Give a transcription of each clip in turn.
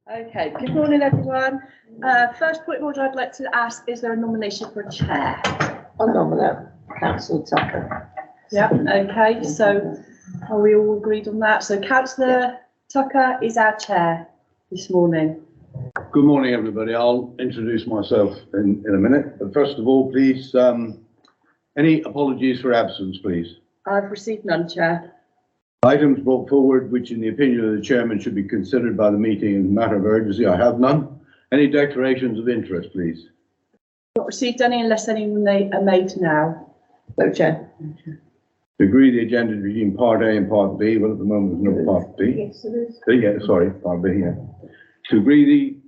Okay, good morning everyone. First point of order I'd like to ask, is there a nomination for a chair? I'll nominate Councillor Tucker. Yeah, okay, so are we all agreed on that? So Councillor Tucker is our chair this morning. Good morning, everybody. I'll introduce myself in a minute. But first of all, please, any apologies for absence, please. I've received none, Chair. Items brought forward, which in the opinion of the chairman should be considered by the meeting in a matter of urgency. I have none. Any declarations of interest, please? Not received any unless any are made now. No, Chair. To agree the agenda between part A and part B. Well, at the moment, there's no part B. Yes, there is. Yeah, sorry, part B, yeah. To agree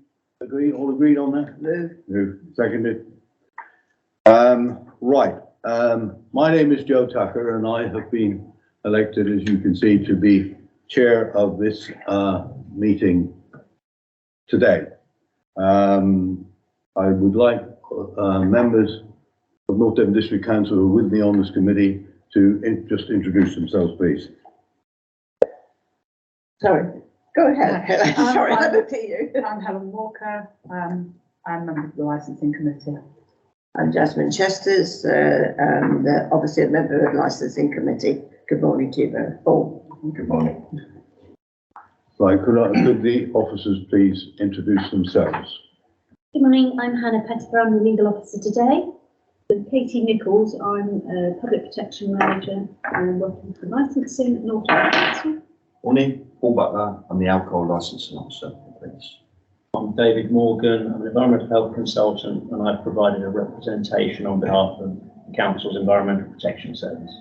all agreed on that? Move. Move. Seconded. Right. My name is Joe Tucker and I have been elected, as you can see, to be chair of this meeting today. I would like members of North Devon District Council who are with me on this committee to just introduce themselves, please. Sorry. Go ahead, Helen. Sorry, I looked at you. I'm Helen Walker. I'm a member of the licensing committee. I'm Jasmine Chesters, obviously a member of the licensing committee. Good morning to you both. Oh. Good morning. Right, could the officers please introduce themselves? Good morning, I'm Hannah Pettifer, I'm the legal officer today. With Katie Nichols, I'm a public protection manager and working for licensing at North Devon Council. Morning, Paul Butler. I'm the alcohol licensing officer, please. I'm David Morgan. I'm an environmental health consultant and I've provided a representation on behalf of the Council's Environmental Protection Service.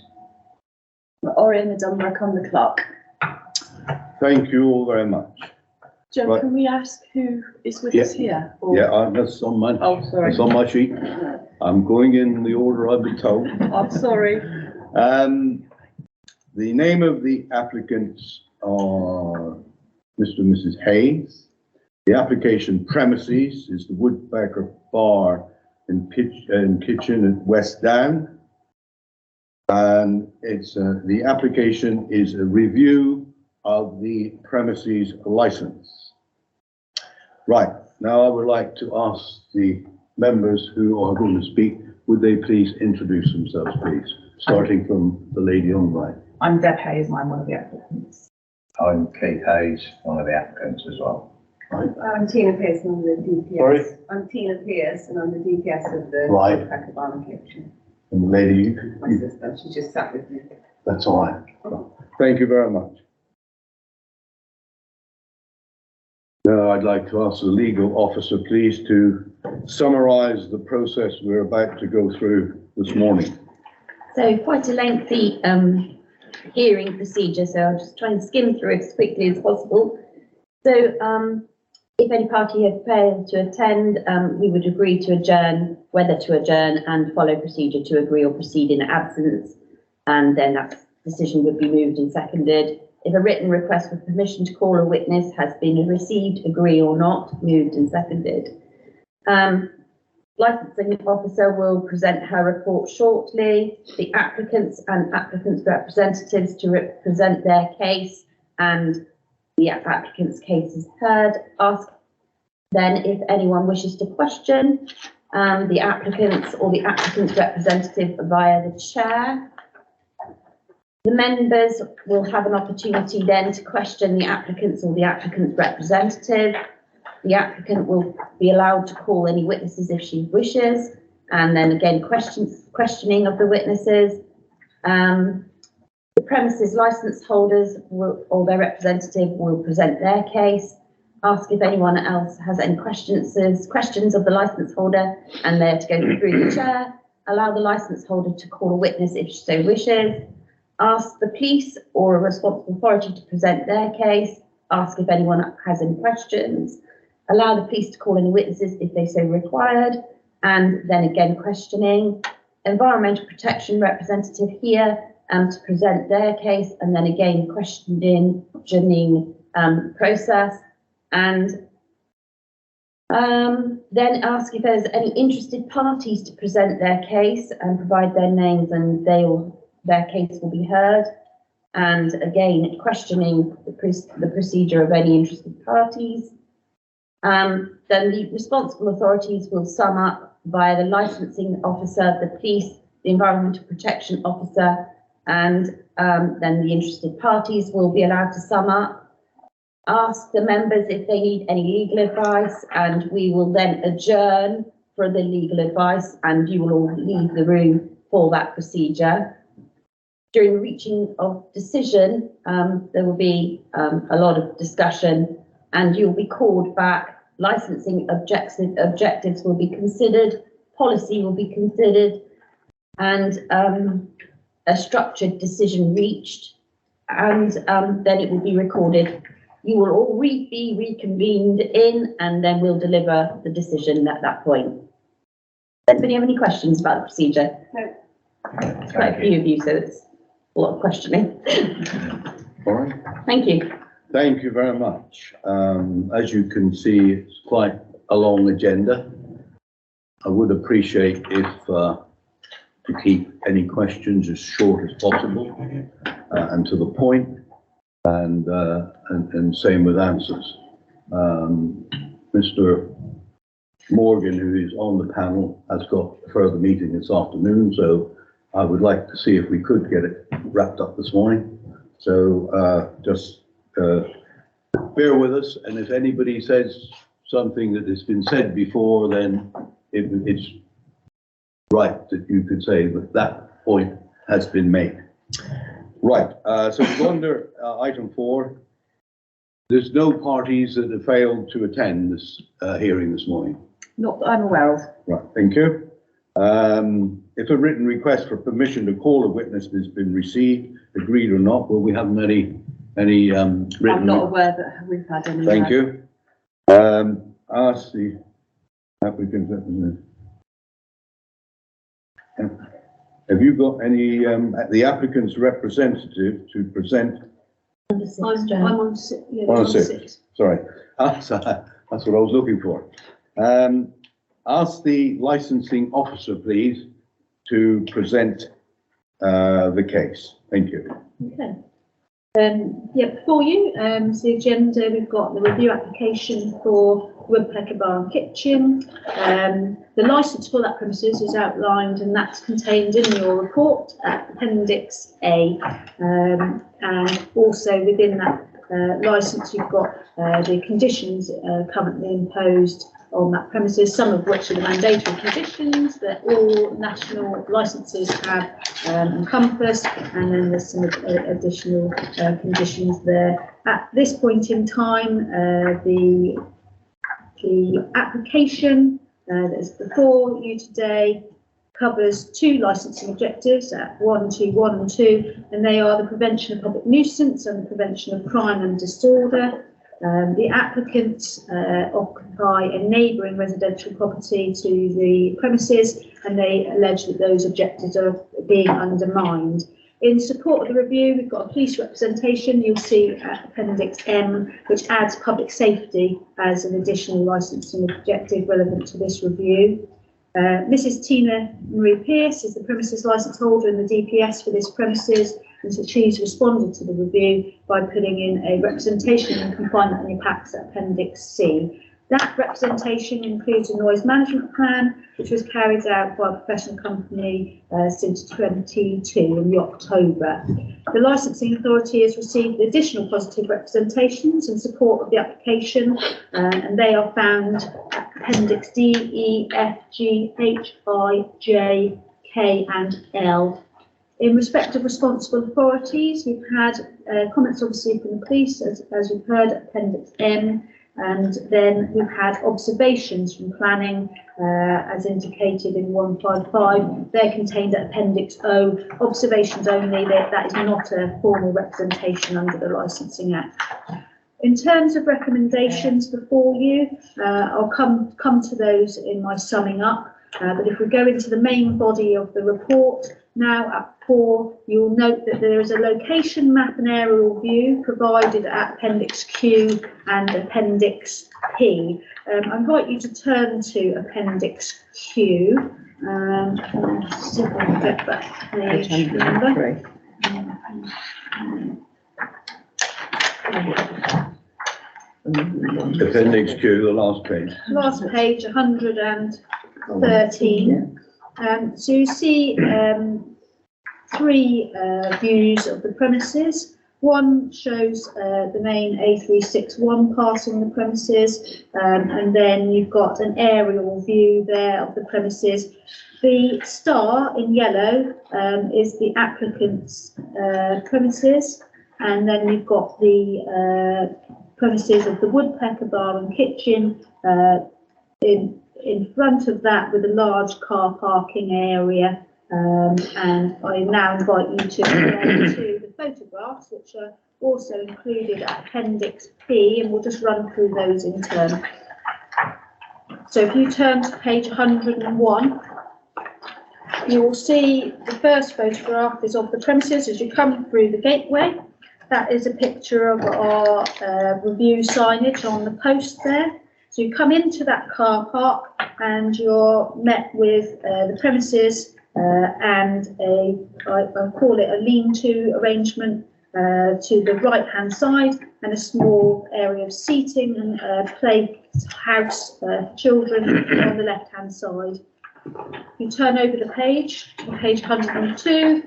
Oriana Dunlop on the clock. Thank you all very much. Joe, Right. can we ask who is with Yeah. us here? Or- Yeah, that's on my, Oh, sorry. that's on my sheet. I'm going in the order I've been told. I'm sorry. The name of the applicants are Mr. and Mrs. Hayes. The application premises is the Woodpecker Bar and Kitchen at West Down. And it's the application is a review of the premises license. Right, now I would like to ask the members who are going to speak, would they please introduce themselves, please? Starting from the lady on the right. I'm Deb Hayes and I'm one of the applicants. I'm Keith Hayes, one of the applicants as well. I'm Tina Pierce and I'm the DPS. Sorry? I'm Tina Pierce and I'm the DPS of the Right. Woodpecker Bar and Kitchen. And the lady, My sister, she just sat with me. that's all right. Thank you very much. Now I'd like to ask the legal officer, please, to summarise the process we're about to go through this morning. So quite a lengthy hearing procedure, so I'll just try and skim through it as quickly as possible. So if any party had failed to attend, we would agree to adjourn, whether to adjourn and follow procedure to agree or proceed in absence, and then that decision would be moved and seconded. If a written request for permission to call a witness has been received, agree or not, moved and seconded. Licensing officer will present her report shortly. The applicants and applicants' representatives to represent their case, and the applicant's case is heard. Ask then if anyone wishes to question the applicants or the applicant's representative via the chair. The members will have an opportunity then to question the applicants or the applicant's representative. The applicant will be allowed to call any witnesses if she wishes, and then again questioning of the witnesses. The premises license holders or their representative will present their case, ask if anyone else has any questions of the license holder, and they're to go through the chair. Allow the license holder to call a witness if she so wishes. Ask the police or a responsible authority to present their case. Ask if anyone has any questions. Allow the police to call any witnesses if they so required. And then again, questioning. Environmental protection representative here to present their case. And then again, questioning process. And then ask if there's any interested parties to present their case and provide their names, and their case will be heard. And again, questioning the procedure of any interested parties. Then the responsible authorities will sum up via the licensing officer, the police, the environmental protection officer, and then the interested parties will be allowed to sum up, ask the members if they need any legal advice, and we will then adjourn for the legal advice, and you will all leave the room for that procedure. During the reaching of decision, there will be a lot of discussion, and you'll be called back. Licensing objectives will be considered, policy will be considered, and a structured decision reached, and then it will be recorded. You will all be reconvened in, and then we'll deliver the decision at that point. Does anybody have any questions about the procedure? No. There's quite a few of you, so it's a lot of questioning. All right. Thank you. Thank you very much. As you can see, it's quite a long agenda. I would appreciate if to keep any questions as short as possible and to the point, and same with answers. Mr. Morgan, who is on the panel, has got a further meeting this afternoon, so I would like to see if we could get it wrapped up this morning. So just bear with us, and if anybody says something that has been said before, then it's right that you could say that that point has been made. Right, so we go under item 4. There's no parties that have failed to attend this hearing this morning. Not that I'm aware of. Right, thank you. If a written request for permission to call a witness has been received, agreed or not, well, we haven't any written. I'm not aware that we've had any. Thank you. Ask the applicant. Have you got any, the applicant's representative to present? Number 6, I'm Joan. on 6. Yeah, On I'm 6. Sorry, that's what I was looking for. Ask the licensing officer, please, to present the case. Thank you. Okay. Yeah, before you, so the agenda, we've got the review application for Woodpecker Bar and Kitchen. The licence for that premises is outlined, and that's contained in your report at Appendix A. And also within that licence, you've got the conditions currently imposed on that premises, some of which are the mandatory conditions that all national licences have encompassed, and then there's some additional conditions there. At this point in time, the application that is before you today covers 2 licensing objectives at 1.2.1 and 2, and they are the prevention of public nuisance and the prevention of crime and disorder. The applicants occupy a neighbouring residential property to the premises, and they allege that those objectives are being undermined. In support of the review, we've got a police representation. You'll see at Appendix M, which adds public safety as an additional licensing objective relevant to this review. Mrs. Tina Marie Pierce is the premises licence holder in the DPS for this premises, and so she's responded to the review by putting in a representation and you can find that in your packs at Appendix C. That representation includes a noise management plan, which was carried out by a professional company since 2022 in the October. The licensing authority has received additional positive representations in support of the application, and they are found at Appendix D, E, F, G, H, I, J, K and L. In respect of responsible authorities, we've had comments obviously from the police, as you've heard, at Appendix M, and then we've had observations from planning, as indicated in 155. They're contained at Appendix O, observations only, that is not a formal representation under the Licensing Act. In terms of recommendations before you, I'll come to those in my summing up, but if we go into the main body of the report, now at 4, you'll note that there is a location map and aerial view provided at Appendix Q and Appendix P. I invite you to turn to Appendix Q. Let's see if I can get that page number. Appendix Q, the last page. Last page, 113. So you see three views of the premises. One shows the main A361 passing the premises, and then you've got an aerial view there of the premises. The star in yellow is the applicant's premises, and then you've got the premises of the Woodpecker Bar and Kitchen in front of that, with a large car parking area. And I now invite you to go to the photographs, which are also included at Appendix P, and we'll just run through those in turn. So if you turn to page 101, you will see the first photograph is of the premises as you come through the gateway. That is a picture of our review signage on the post there. So you come into that car park and you're met with the premises and I call it a lean-to arrangement to the right-hand side, and a small area of seating and playhouse for children on the left-hand side. You turn over the page, on page 102,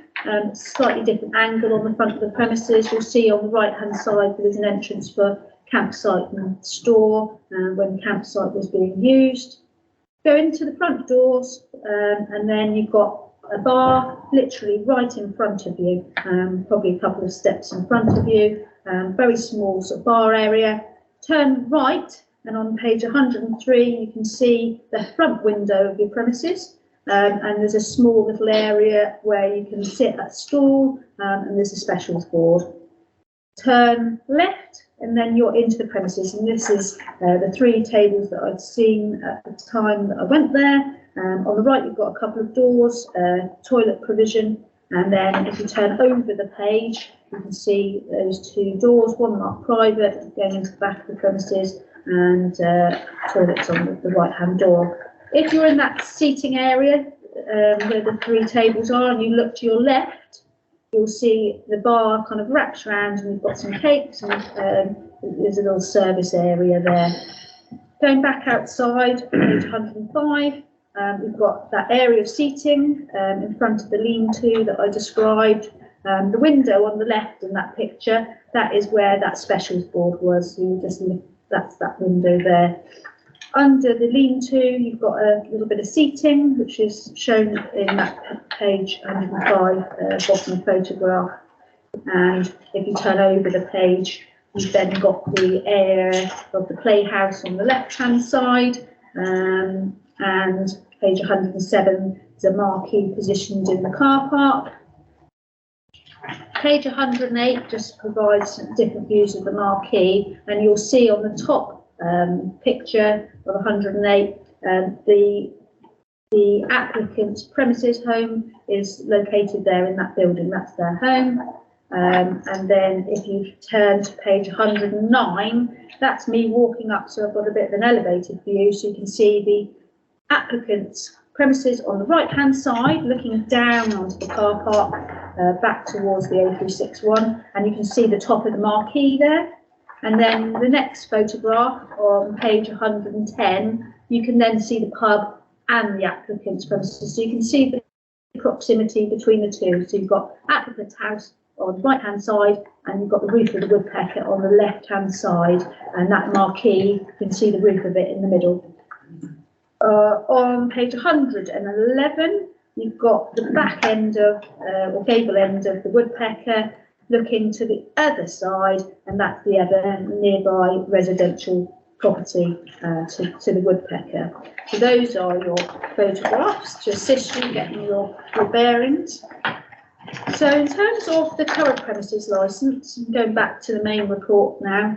slightly different angle on the front of the premises. You'll see on the right-hand side there's an entrance for campsite and store when campsite was being used. Go into the front doors and then you've got a bar literally right in front of you, probably a couple of steps in front of you, very small sort of bar area. Turn right, and on page 103 you can see the front window of your premises, and there's a small little area where you can sit at a stall, and there's a specials board. Turn left and then you're into the premises, and this is the three tables that I'd seen at the time that I went there. On the right you've got a couple of doors, toilet provision, and then if you turn over the page you can see those two doors, one marked private going into the back of the premises, and toilets on the right hand door. If you're in that seating area where the three tables are and you look to your left, you'll see the bar kind of wraps around and you've got some cakes, and there's a little service area there. Going back outside, page 105, we've got that area of seating in front of the lean-to that I described. The window on the left in that picture, that is where that specials board was. So you just look, that's that window there. Under the lean-to, you've got a little bit of seating, which is shown in that page 105 bottom photograph. And if you turn over the page, you've then got the area of the playhouse on the left-hand side, and page 107 is a marquee positioned in the car park. Page 108 just provides some different views of the marquee, and you'll see on the top picture of 108, the applicant's premises home is located there in that building. That's their home. And then if you turn to page 109, that's me walking up, so I've got a bit of an elevated view, so you can see the applicant's premises on the right hand side looking down onto the car park, back towards the A361, and you can see the top of the marquee there. And then the next photograph on page 110, you can then see the pub and the applicant's premises. So you can see the proximity between the two. So you've got applicant's house on the right hand side, and you've got the roof of the Woodpecker on the left hand side, and that marquee, you can see the roof of it in the middle. On page 111, you've got the back end of, or gable end of the Woodpecker, looking to the other side, and that's the other nearby residential property to the Woodpecker. So those are your photographs to assist you getting your bearings. So in terms of the current premises licence, going back to the main report now,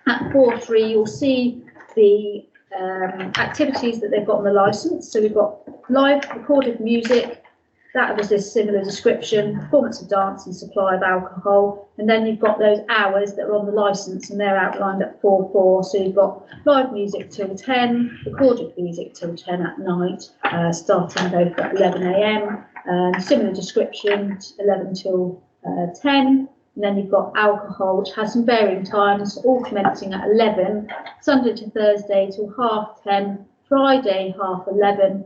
at 4.3 you'll see the activities that they've got on the licence. So we've got live recorded music, that was a similar description, performance of dance and supply of alcohol, and then you've got those hours that are on the licence, and they're outlined at 4.4. So you've got live music till 10, recorded music till 10 at night, starting both at 11 AM, similar description, 11 till 10. And then you've got alcohol, which has some varying times, all commencing at 11, Sunday to Thursday till 10:30, Friday 11:30,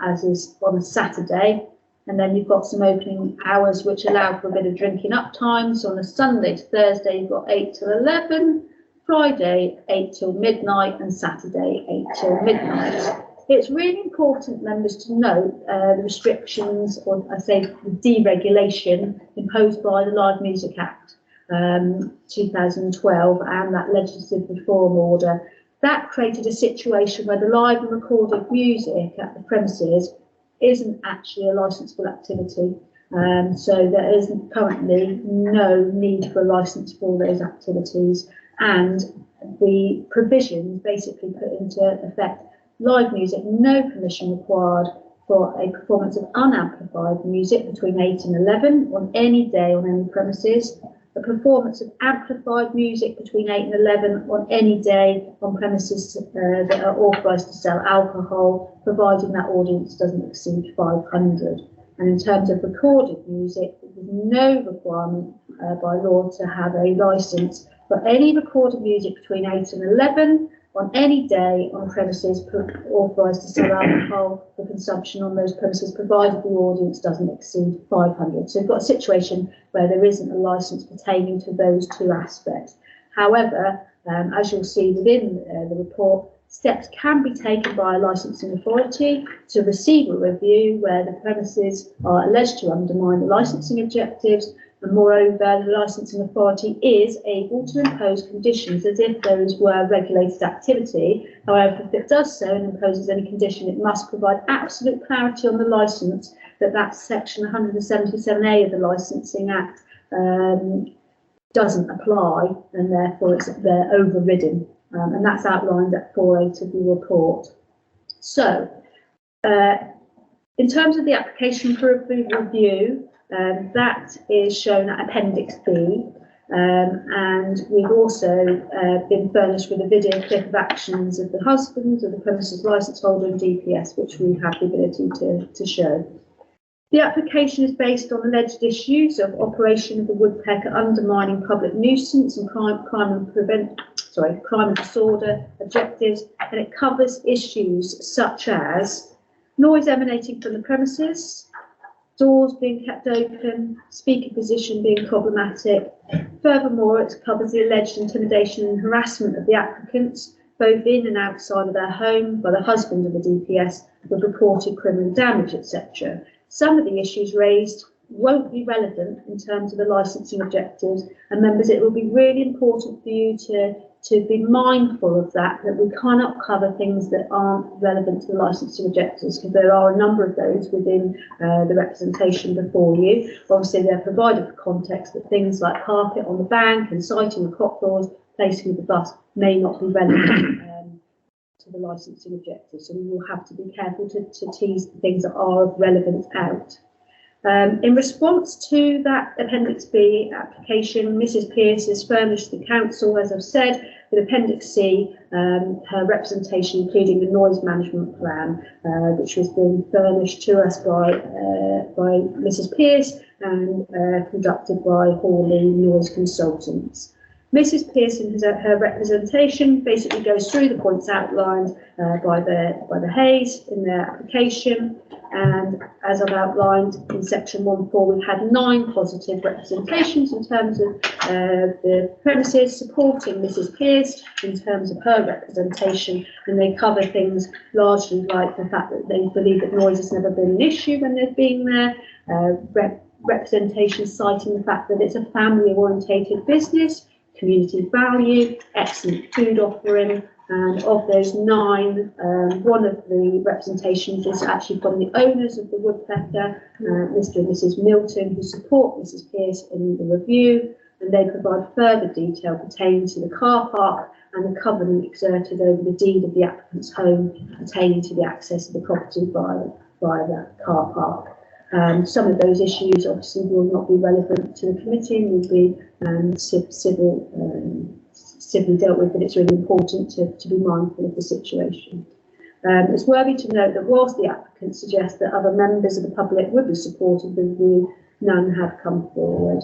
as is on a Saturday. And then you've got some opening hours which allow for a bit of drinking up time. So on a Sunday to Thursday, you've got 8 till 11, Friday 8 till midnight, and Saturday 8 till midnight. It's really important, members, to note the restrictions, or I say the deregulation imposed by the Live Music Act 2012 and that legislative reform order. That created a situation where the live and recorded music at the premises isn't actually a licensable activity. So there is currently no need for a licence for those activities, and the provisions basically put into effect live music, no permission required for a performance of unamplified music between 8 and 11 on any day on any premises, a performance of amplified music between 8 and 11 on any day on premises that are authorised to sell alcohol, providing that audience doesn't exceed 500. And in terms of recorded music, there is no requirement by law to have a licence for any recorded music between 8 and 11 on any day on premises authorised to sell alcohol for consumption on those premises, provided the audience doesn't exceed 500. So we've got a situation where there isn't a licence pertaining to those two aspects. However, as you'll see within the report, steps can be taken by a licensing authority to receive a review where the premises are alleged to undermine the licensing objectives. And moreover, the licensing authority is able to impose conditions as if those were regulated activity. However, if it does so and imposes any condition, it must provide absolute clarity on the licence that section 177A of the Licensing Act doesn't apply, and therefore they're overridden. And that's outlined at 4.8 of the report. So, in terms of the application for a review, that is shown at Appendix B, and we've also been furnished with a video clip of actions of the husband of the premises licence holder and DPS, which we have the ability to show. The application is based on alleged issues of operation of the woodpecker undermining public nuisance and crime and disorder objectives, and it covers issues such as noise emanating from the premises, doors being kept open, speaker position being problematic. Furthermore, it covers the alleged intimidation and harassment of the applicants, both in and outside of their home, by the husband of the DPS, with reported criminal damage, etc. Some of the issues raised won't be relevant in terms of the licensing objectives, and members, it will be really important for you to be mindful of that we cannot cover things that aren't relevant to the licensing objectives, because there are a number of those within the representation before you. Obviously, they're provided for context, but things like carpet on the bank and sighting the clock doors, placing of the bus may not be relevant to the licensing objectives. So we will have to be careful to tease the things that are of relevance out. In response to that Appendix B application, Mrs Pearce has furnished the council, as I've said, with Appendix C, her representation, including the noise management plan, which has been furnished to us by Mrs Pearce and conducted by Hawley Noise Consultants. Mrs Pearson, her representation basically goes through the points outlined by the Hayes in their application, and as I've outlined in section 1.4, we've had 9 positive representations in terms of the premises supporting Mrs Pearce in terms of her representation, and they cover things largely like the fact that they believe that noise has never been an issue when they've been there, representation citing the fact that it's a family orientated business, community value, excellent food offering, and of those 9, one of the representations is actually from the owners of the woodpecker, Mr and Mrs Milton, who support Mrs Pearce in the review, and they provide further detail pertaining to the car park and the covenant exerted over the deed of the applicant's home pertaining to the access of the property via that car park. Some of those issues obviously will not be relevant to the committee and will be civilly dealt with, but it's really important to be mindful of the situation. It's worthy to note that whilst the applicant suggests that other members of the public would be supportive of the review, none have come forward.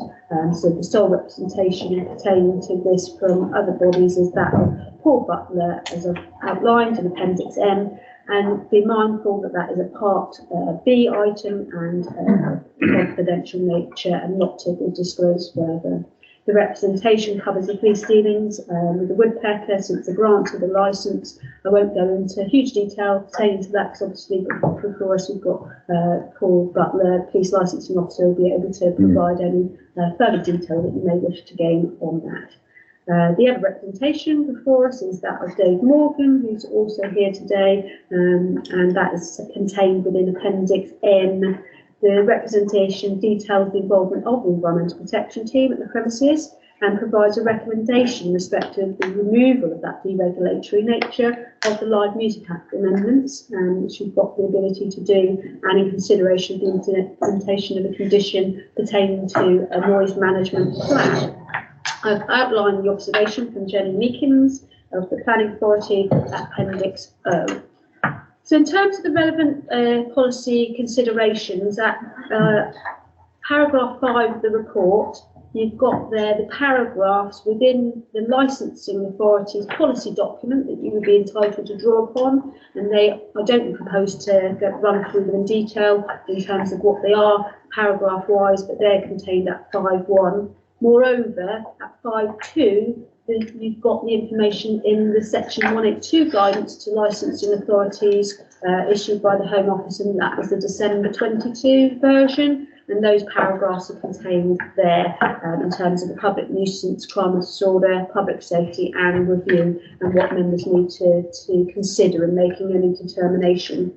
So the sole representation pertaining to this from other bodies is that of Paul Butler, as I've outlined in Appendix M, and be mindful that that is a Part B item and confidential nature and not to be disclosed further. The representation covers the police dealings with the woodpecker since the grant of the licence. I won't go into huge detail pertaining to that because obviously before us we've got Paul Butler, police licensing officer, will be able to provide any further detail that you may wish to gain on that. The other representation before us is that of Dave Morgan, who's also here today, and that is contained within Appendix N. The representation details the involvement of the Environmental Protection Team at the premises and provides a recommendation in respect of the removal of that deregulatory nature of the Live Music Act amendments, which you've got the ability to do, and in consideration of the implementation of a condition pertaining to a noise management plan. I've outlined the observation from Jenny Meekins of the Planning Authority, Appendix O. So in terms of the relevant policy considerations, at paragraph 5 of the report, you've got there the paragraphs within the licensing authority's policy document that you would be entitled to draw upon, and I don't propose to run through them in detail in terms of what they are paragraph wise, but they're contained at 5.1. Moreover, at 5.2, you've got the information in the section 182 guidance to licensing authorities issued by the Home Office, and that was the December 22 version, and those paragraphs are contained there in terms of the public nuisance, crime and disorder, public safety and review, and what members need to consider in making any determination.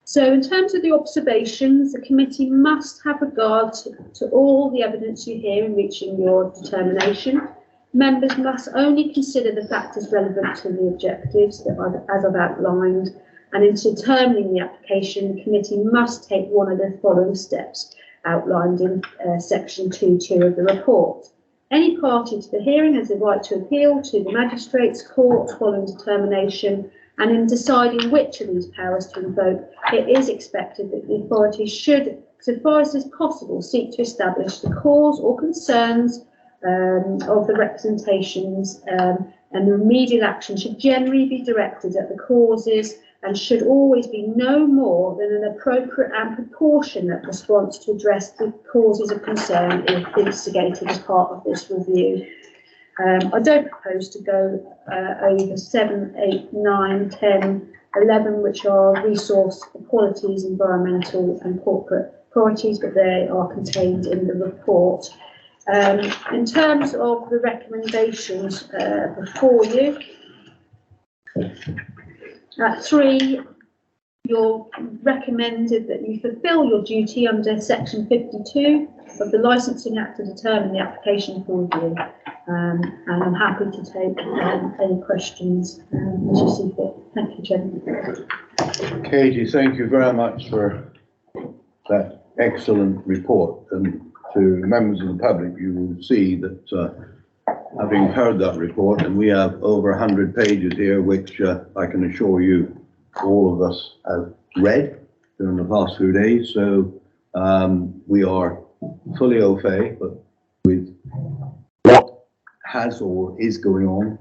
So in terms of the observations, the committee must have regard to all the evidence you hear in reaching your determination. Members must only consider the factors relevant to the objectives as I've outlined, and in determining the application, the committee must take one of the following steps outlined in section 2.2 of the report. Any party to the hearing has the right to appeal to the magistrates' court following determination, and in deciding which of these powers to invoke, it is expected that the authority should, so far as is possible, seek to establish the cause or concerns of the representations, and the remedial action should generally be directed at the causes and should always be no more than an appropriate and proportionate response to address the causes of concern if instigated as part of this review. I don't propose to go over 7, 8, 9, 10, 11, which are resource qualities, environmental and corporate priorities, but they are contained in the report. In terms of the recommendations before you, at 3, you're recommended that you fulfil your duty under section 52 of the Licensing Act to determine the application for review. And I'm happy to take any questions as you see fit. Thank you, Chairman. Katie, thank you very much for that excellent report. And to members of the public, you will see that having heard that report, and we have over 100 pages here, which I can assure you all of us have read during the past few days. So we are fully au fait, but with what has or is going on.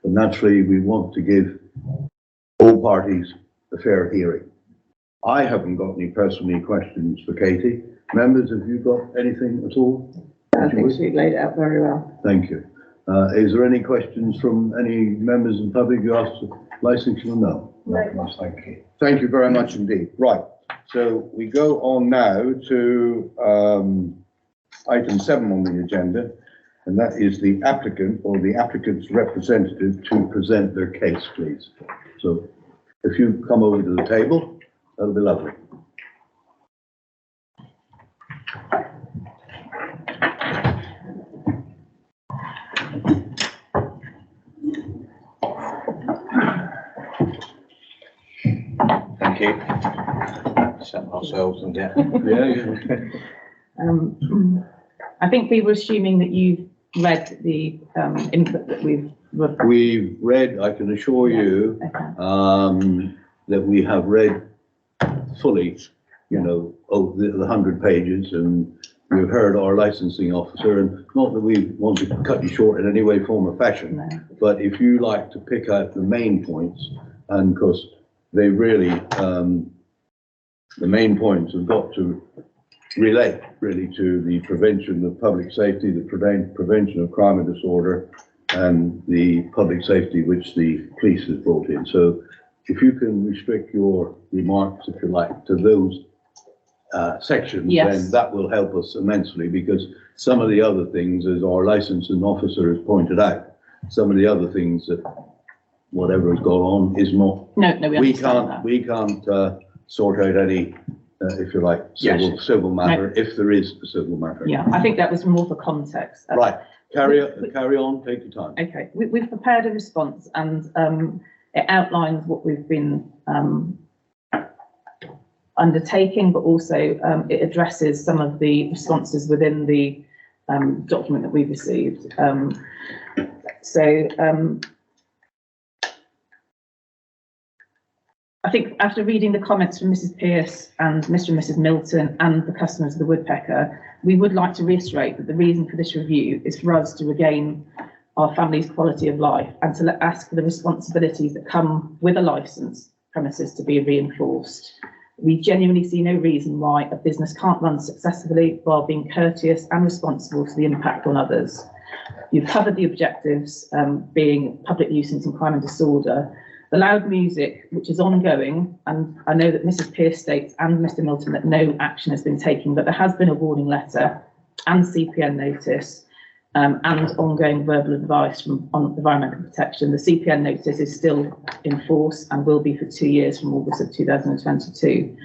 But naturally, we want to give all parties a fair hearing. I haven't got any personal questions for Katie. Members, have you got anything at all? I think she laid it out very well. Thank you. Is there any questions from any members of the public who asked for licensing or no? No. Thank you. Thank you very much indeed. Right. So we go on now to item 7 on the agenda, and that is the applicant or the applicant's representative to present their case, please. So if you come over to the table, that'll be lovely. Thank you. Set ourselves and get. I think we were assuming that you've read the input that we've read, I can assure you, Okay. that we have read fully you know, over the 100 pages, and you've heard our licensing officer, and not that we want to cut you short in any way, form or fashion, No. but if you like to pick out the main points, and because they really, the main points have got to relate really to the prevention of public safety, the prevention of crime and disorder, and the public safety which the police has brought in. So if you can restrict your remarks, if you like, to those sections, Yes. then that will help us immensely, because some of the other things, as our licensing officer has pointed out, some of the other things that whatever has gone on is not, No, we understand that. we can't sort out any, if you like, Yes. civil matter, if there is a civil matter. Yeah, I think that was more for context. Right, carry on, take your time. Okay, we've prepared a response, and it outlines what we've been undertaking, but also it addresses some of the responses within the document that we've received. I think after reading the comments from Mrs. Pearce and Mr. and Mrs. Milton and the customers of the Woodpecker, we would like to reiterate that the reason for this review is for us to regain our family's quality of life, and to ask for the responsibilities that come with a licence premises to be reinforced. We genuinely see no reason why a business can't run successfully while being courteous and responsible to the impact on others. You've covered the objectives, being public nuisance and crime and disorder. The loud music, which is ongoing, and I know that Mrs. Pearce states and Mr. Milton that no action has been taken, but there has been a warning letter and CPN notice, and ongoing verbal advice on environmental protection. The CPN notice is still in force and will be for 2 years from August of 2022.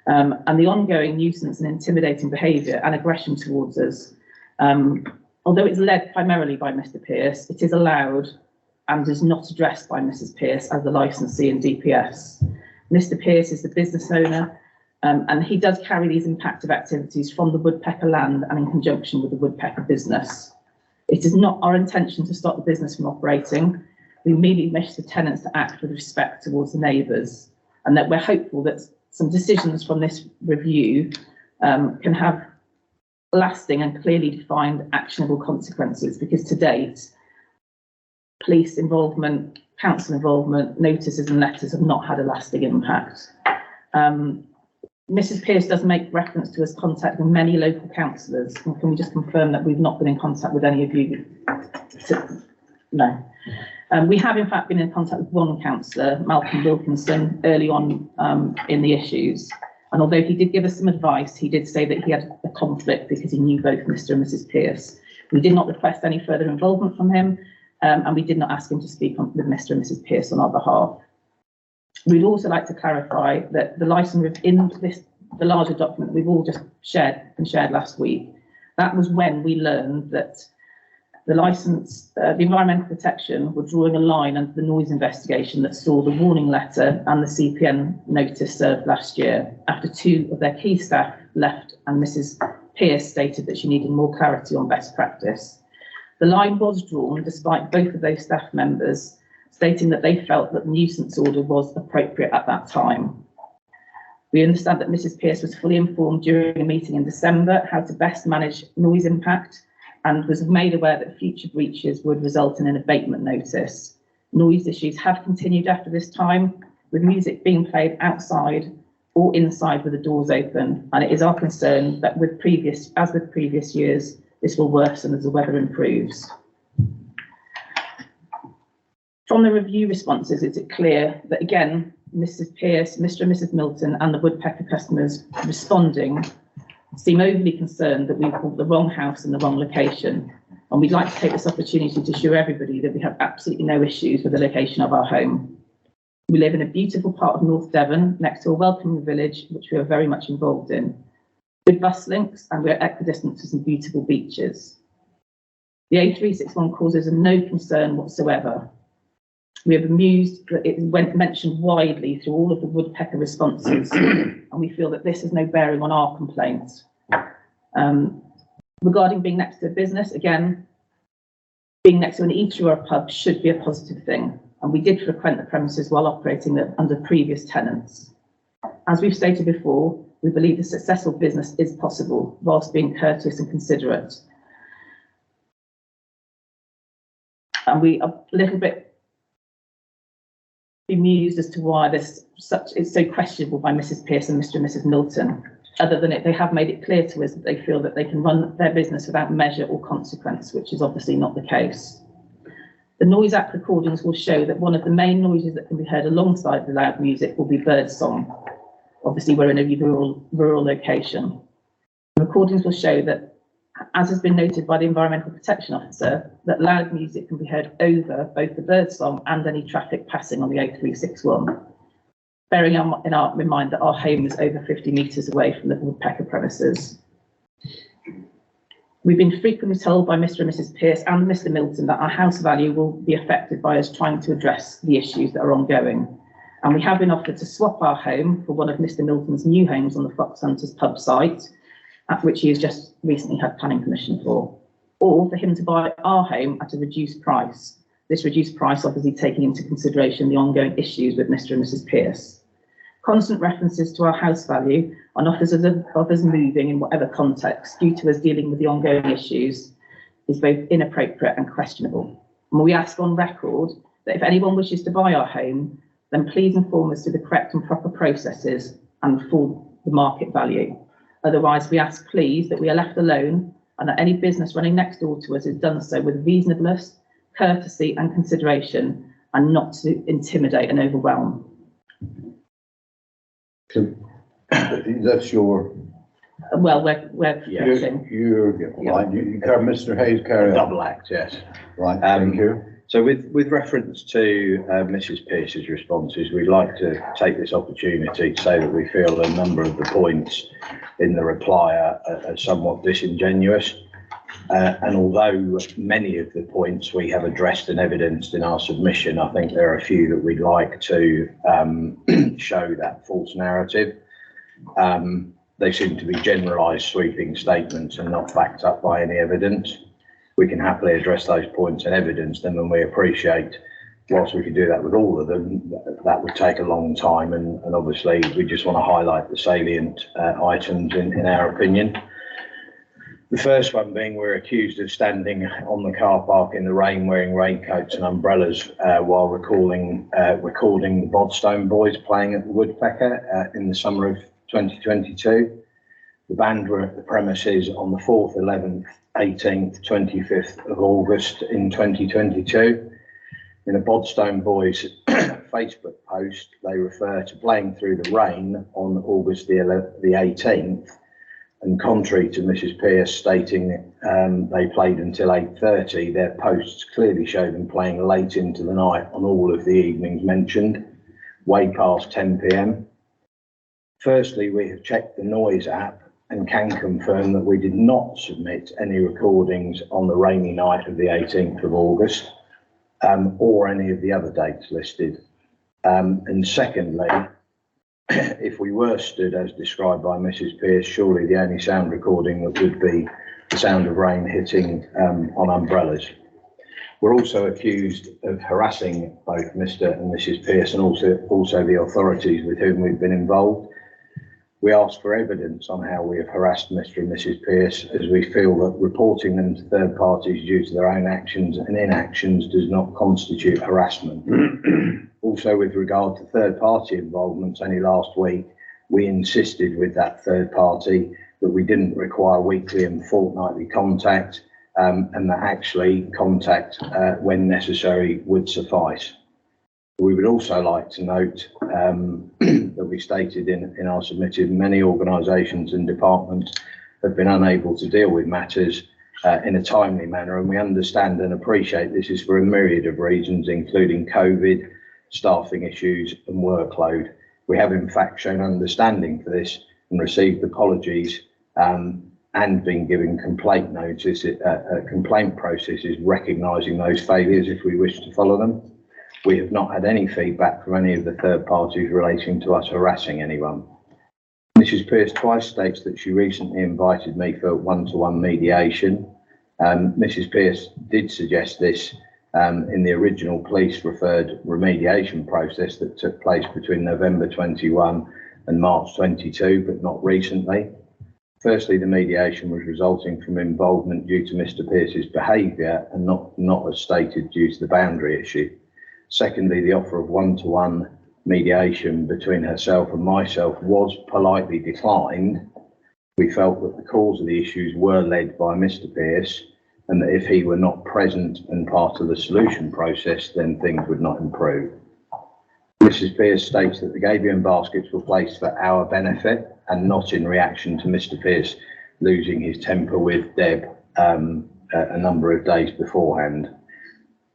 And the ongoing nuisance and intimidating behaviour and aggression towards us, although it's led primarily by Mr. Pearce, it is allowed and is not addressed by Mrs. Pearce as the licensee in DPS. Mr. Pearce is the business owner, and he does carry these impacted activities from the Woodpecker land and in conjunction with the Woodpecker business. It is not our intention to stop the business from operating. We merely wish the tenants to act with respect towards the neighbours, and that we're hopeful that some decisions from this review can have lasting and clearly defined actionable consequences, because to date, police involvement, council involvement, notices and letters have not had a lasting impact. Mrs. Pearce does make reference to us contacting many local councillors. And can we just confirm that we've not been in contact with any of you? No. We have in fact been in contact with one councillor, Malcolm Wilkinson, early on in the issues. And although he did give us some advice, he did say that he had a conflict because he knew both Mr. and Mrs. Pearce. We did not request any further involvement from him. And we did not ask him to speak with Mr. and Mrs. Pearce on our behalf. We'd also like to clarify that the licence in the larger document we've all just shared last week, that was when we learned that the licence, the environmental protection, were drawing a line under the noise investigation that saw the warning letter and the CPN notice served last year, after 2 of their key staff left and Mrs. Pearce stated that she needed more clarity on best practice. The line was drawn despite both of those staff members stating that they felt that the nuisance order was appropriate at that time. We understand that Mrs. Pearce was fully informed during a meeting in December how to best manage noise impact, and was made aware that future breaches would result in an abatement notice. Noise issues have continued after this time, with music being played outside or inside with the doors open, and it is our concern that with previous years, this will worsen as the weather improves. From the review responses, it's clear that again, Mrs. Pearce, Mr. and Mrs. Milton and the Woodpecker customers responding seem overly concerned that we've bought the wrong house in the wrong location. And we'd like to take this opportunity to assure everybody that we have absolutely no issues with the location of our home. We live in a beautiful part of North Devon, next to a welcoming village, which we are very much involved in. With bus links, and we're equidistant to some beautiful beaches. The A361 causes us no concern whatsoever. We are amused that it went mentioned widely through all of the Woodpecker responses, and we feel that this has no bearing on our complaints. Regarding being next to a business, again, being next to an eatery or a pub should be a positive thing, and we did frequent the premises while operating under previous tenants. As we've stated before, We believe a successful business is possible whilst being courteous and considerate. And we are a little bit bemused as to why it's so questionable by Mrs. Pearce and Mr. and Mrs. Milton. Other than they have made it clear to us that they feel that they can run their business without measure or consequence, which is obviously not the case. The Noise Act recordings will show that one of the main noises that can be heard alongside the loud music will be bird song. Obviously, we're in a rural location. The recordings will show that, as has been noted by the Environmental Protection Officer, that loud music can be heard over both the bird song and any traffic passing on the 0361. Bearing in mind that our home is over 50 metres away from the woodpecker premises. We've been frequently told by Mr. and Mrs. Pearce and Mr. Milton that our house value will be affected by us trying to address the issues that are ongoing. And we have been offered to swap our home for one of Mr. Milton's new homes on the Fox Hunters pub site, at which he has just recently had planning permission for, or for him to buy our home at a reduced price. This reduced price obviously taking into consideration the ongoing issues with Mr. and Mrs. Pearce. Constant references to our house value and offers of us moving in whatever context due to us dealing with the ongoing issues is both inappropriate and questionable. And we ask on record that if anyone wishes to buy our home, then please inform us through the correct and proper processes and for the market value. Otherwise, we ask please that we are left alone and that any business running next door to us is done so with reasonableness, courtesy and consideration, and not to intimidate and overwhelm. So, that's your, Well, we're Yes. you're, right, Mr. Hayes, carry on. Double act, yes. Right, thank you. So with reference to Mrs. Pearce's responses, we'd like to take this opportunity to say that we feel a number of the points in the reply are somewhat disingenuous. And although many of the points we have addressed and evidenced in our submission, I think there are a few that we'd like to show that false narrative. They seem to be generalised sweeping statements and not backed up by any evidence. We can happily address those points and evidence them, and we appreciate, whilst we could do that with all of them, that would take a long time, and obviously we just want to highlight the salient items in our opinion. The first one being we're accused of standing on the car park in the rain wearing raincoats and umbrellas while recording the Bodstone Boys playing at the Woodpecker in the summer of 2022. The band were at the premises on the 4th, 11th, 18th, 25th of August in 2022. In a Bodstone Boys Facebook post, they refer to playing through the rain on August the 18th. And contrary to Mrs. Pearce stating they played until 8:30, their posts clearly show them playing late into the night on all of the evenings mentioned, way past 10 p.m. Firstly, we have checked the Noise app and can confirm that we did not submit any recordings on the rainy night of the 18th of August or any of the other dates listed. And secondly, if we were stood as described by Mrs. Pearce, surely the only sound recording that would be the sound of rain hitting on umbrellas. We're also accused of harassing both Mr. and Mrs. Pearce and also the authorities with whom we've been involved. We ask for evidence on how we have harassed Mr. and Mrs. Pearce, as we feel that reporting them to third parties due to their own actions and inactions does not constitute harassment. Also, with regard to third party involvements, only last week we insisted with that third party that we didn't require weekly and fortnightly contact and that actually contact when necessary would suffice. We would also like to note that we stated in our submitted many organisations and departments have been unable to deal with matters in a timely manner, and we understand and appreciate this is for a myriad of reasons, including COVID, staffing issues and workload. We have in fact shown understanding for this and received apologies and been given complaint notice, complaint processes recognising those failures if we wish to follow them. We have not had any feedback from any of the third parties relating to us harassing anyone. Mrs. Pearce twice states that she recently invited me for one-to-one mediation. Mrs. Pearce did suggest this in the original police referred remediation process that took place between November 21 and March 22, but not recently. Firstly, the mediation was resulting from involvement due to Mr. Pearce's behaviour and not as stated due to the boundary issue. Secondly, the offer of one-to-one mediation between herself and myself was politely declined. We felt that the cause of the issues were led by Mr. Pearce, and that if he were not present and part of the solution process, then things would not improve. Mrs. Pearce states that the Gabion baskets were placed for our benefit and not in reaction to Mr. Pearce losing his temper with Deb a number of days beforehand.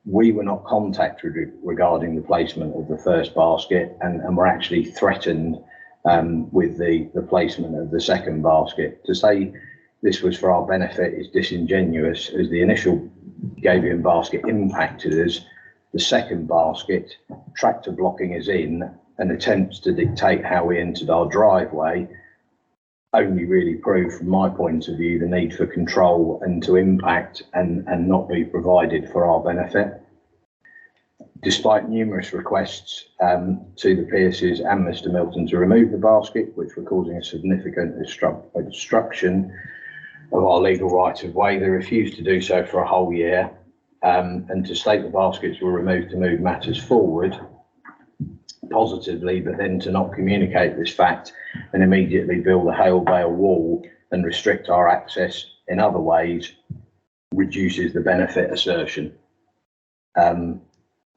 We were not contacted regarding the placement of the first basket and were actually threatened with the placement of the second basket. To say this was for our benefit is disingenuous, as the initial Gabion basket impacted us. The second basket, tractor blocking us in and attempts to dictate how we entered our driveway, only really proved from my point of view the need for control and to impact and not be provided for our benefit. Despite numerous requests to the Pearces and Mr. Milton to remove the basket, which were causing a significant obstruction of our legal right of way, they refused to do so for a whole year, and to state the baskets were removed to move matters forward positively, but then to not communicate this fact and immediately build a hail bale wall and restrict our access in other ways reduces the benefit assertion,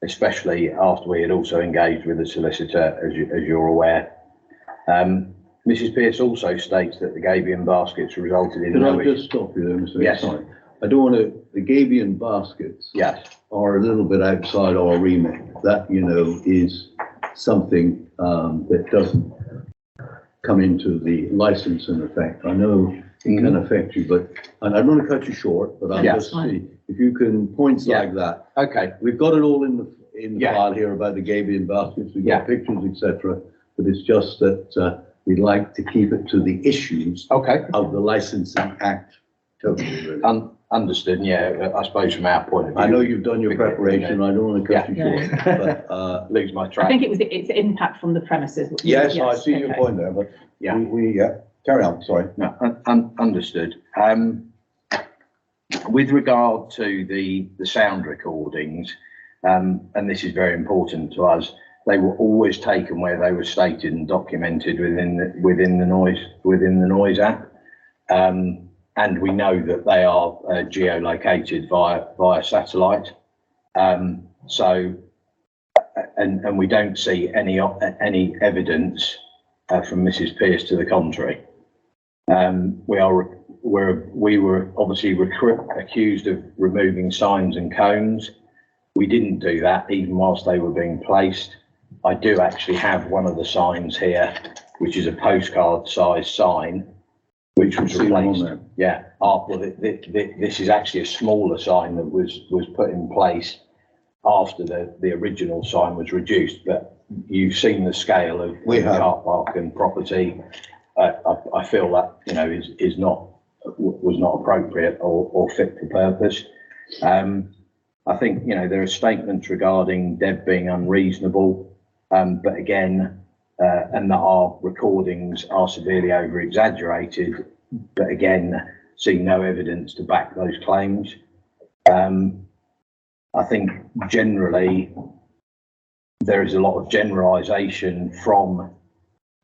especially after we had also engaged with the solicitor, as you're aware. Mrs. Pearce also states that the Gabion baskets resulted in... Can I just stop you there, Mr. Yes. Sorry. I don't want to... The Gabion baskets Yes. are a little bit outside our remit. That, you know, is something that doesn't come into the license in effect. I know it can affect you, but, and I don't want to cut you short, but I'll Yeah. just see if you can points Yeah. like that. Okay. We've got it all in the Yeah. file here about the Gabion baskets. We've Yeah. got pictures, etc. But it's just that we'd like to keep it to the issues Okay. of the Licensing Act. Totally, really. Understood. Yeah, I suppose from our point of view. I know you've done your preparation. I don't want to cut you Yeah. short, but Lose my I track. think it was its impact from the premises. yes, I see your okay. point there. But Yeah. we carry on. Sorry. No, understood. With regard to the sound recordings, and this is very important to us, they were always taken where they were stated and documented within the Noise app, and we know that they are geolocated via satellite. So, and we don't see any evidence from Mrs. Pearce to the contrary. We were obviously accused of removing signs and cones. We didn't do that even whilst they were being placed. I do actually have one of the signs here, which is a postcard size sign, which was See them on replaced. there. Yeah, this is actually a smaller sign that was put in place after the original sign was reduced, but you've seen the scale of We the have. car park and property. I feel that, you know, was not appropriate or fit for purpose. I think, you know, there are statements regarding Deb being unreasonable, but again, and that our recordings are severely over exaggerated, but again, see no evidence to back those claims. I think generally there is a lot of generalisation from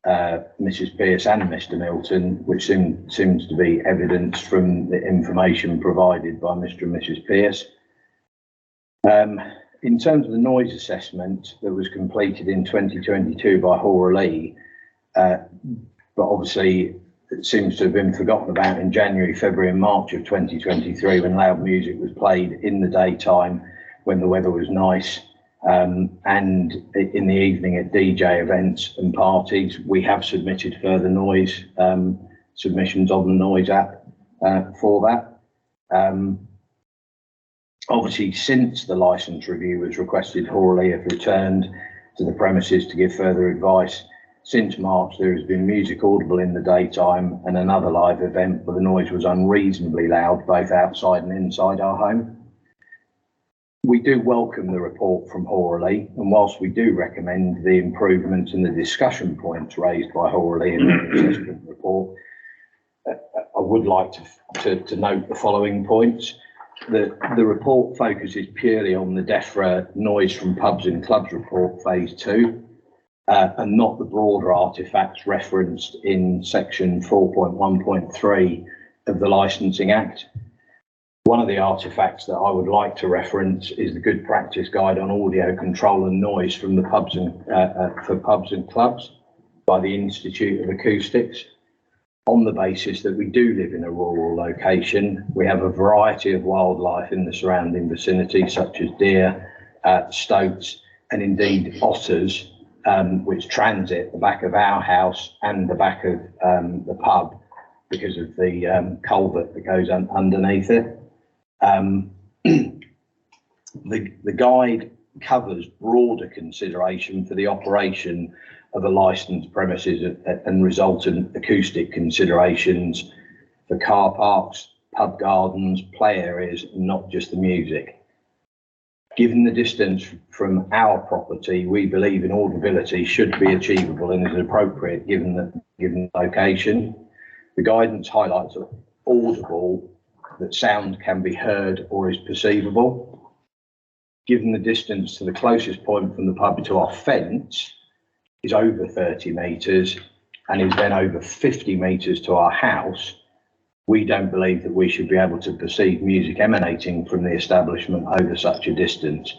Mrs. Pearce and Mr. Milton, which seems to be evidence from the information provided by Mr. and Mrs. Pearce. In terms of the noise assessment that was completed in 2022 by Hora Lee, but obviously it seems to have been forgotten about in January, February and March of 2023 when loud music was played in the daytime when the weather was nice, and in the evening at DJ events and parties. We have submitted further noise submissions on the Noise app for that. Obviously, since the licence review was requested, Hora Lee have returned to the premises to give further advice. Since March, there has been music audible in the daytime and another live event where the noise was unreasonably loud, both outside and inside our home. We do welcome the report from Horley, and whilst we do recommend the improvements and the discussion points raised by Horley in the assessment report, I would like to note the following points. The report focuses purely on the DEFRA noise from pubs and clubs report phase 2, and not the broader artefacts referenced in section 4.1.3 of the Licensing Act. One of the artefacts that I would like to reference is the Good Practice Guide on Audio Control and Noise from the pubs and for pubs and clubs by the Institute of Acoustics. On the basis that we do live in a rural location, we have a variety of wildlife in the surrounding vicinity, such as deer, stoats, and indeed otters, which transit the back of our house and the back of the pub because of the culvert that goes underneath it. The guide covers broader consideration for the operation of a licensed premises and resultant acoustic considerations for car parks, pub gardens, play areas, not just the music. Given the distance from our property, we believe inaudibility should be achievable and is appropriate given the location. The guidance highlights are audible, that sound can be heard or is perceivable. Given the distance to the closest point from the pub to our fence is over 30 metres and is then over 50 metres to our house, we don't believe that we should be able to perceive music emanating from the establishment over such a distance,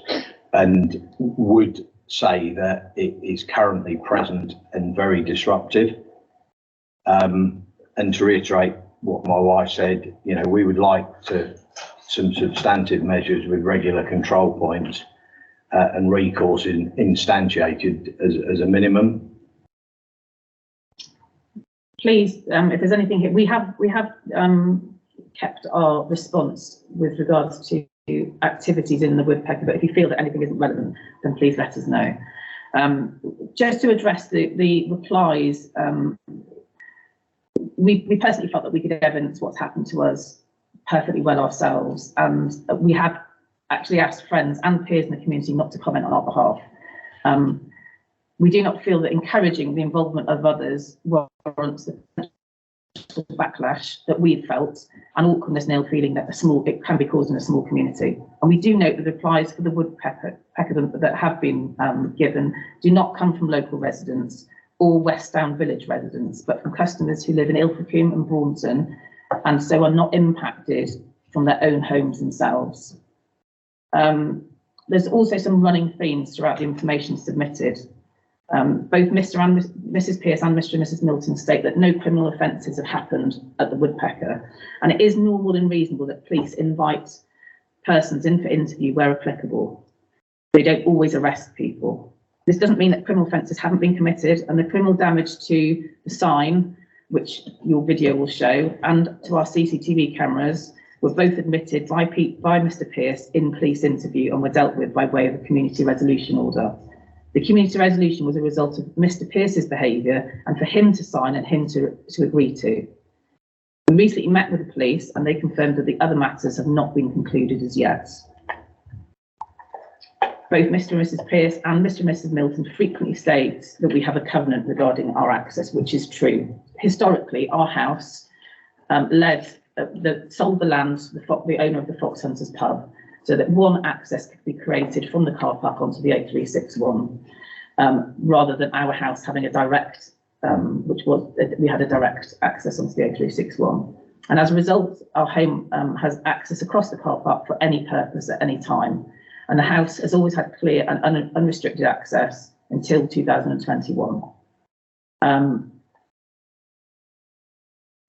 and would say that it is currently present and very disruptive. And to reiterate what my wife said, you know, we would like some substantive measures with regular control points and recourse instantiated as a minimum. Please, if there's anything here, we have kept our response with regards to activities in the woodpecker, but if you feel that anything isn't relevant, then please let us know. Just to address the replies, we personally felt that we could evidence what's happened to us perfectly well ourselves, and we have actually asked friends and peers in the community not to comment on our behalf. We do not feel that encouraging the involvement of others warrants the backlash that we've felt and awkwardness and ill feeling that it can be caused in a small community. And we do note the replies for the woodpecker that have been given do not come from local residents or West Down Village residents, but from customers who live in Ilfracombe and Braunton, and so are not impacted from their own homes themselves. There's also some running themes throughout the information submitted. Both Mr. and Mrs. Pearce and Mr. and Mrs. Milton state that no criminal offences have happened at the woodpecker, and it is normal and reasonable that police invite persons in for interview where applicable. They don't always arrest people. This doesn't mean that criminal offences haven't been committed, and the criminal damage to the sign, which your video will show, and to our CCTV cameras were both admitted by Mr. Pearce in police interview and were dealt with by way of a community resolution order. The community resolution was a result of Mr. Pearce's behaviour and for him to sign and him to agree to. We recently met with the police and they confirmed that the other matters have not been concluded as yet. Both Mr. and Mrs. Pearce and Mr. and Mrs. Milton frequently state that we have a covenant regarding our access, which is true. Historically, our house sold the land to the owner of the Fox Hunters pub, so that one access could be created from the car park onto the A361, rather than our house having a direct, we had a direct access onto the A361. And as a result, our home has access across the car park for any purpose at any time. And the house has always had clear and unrestricted access until 2021.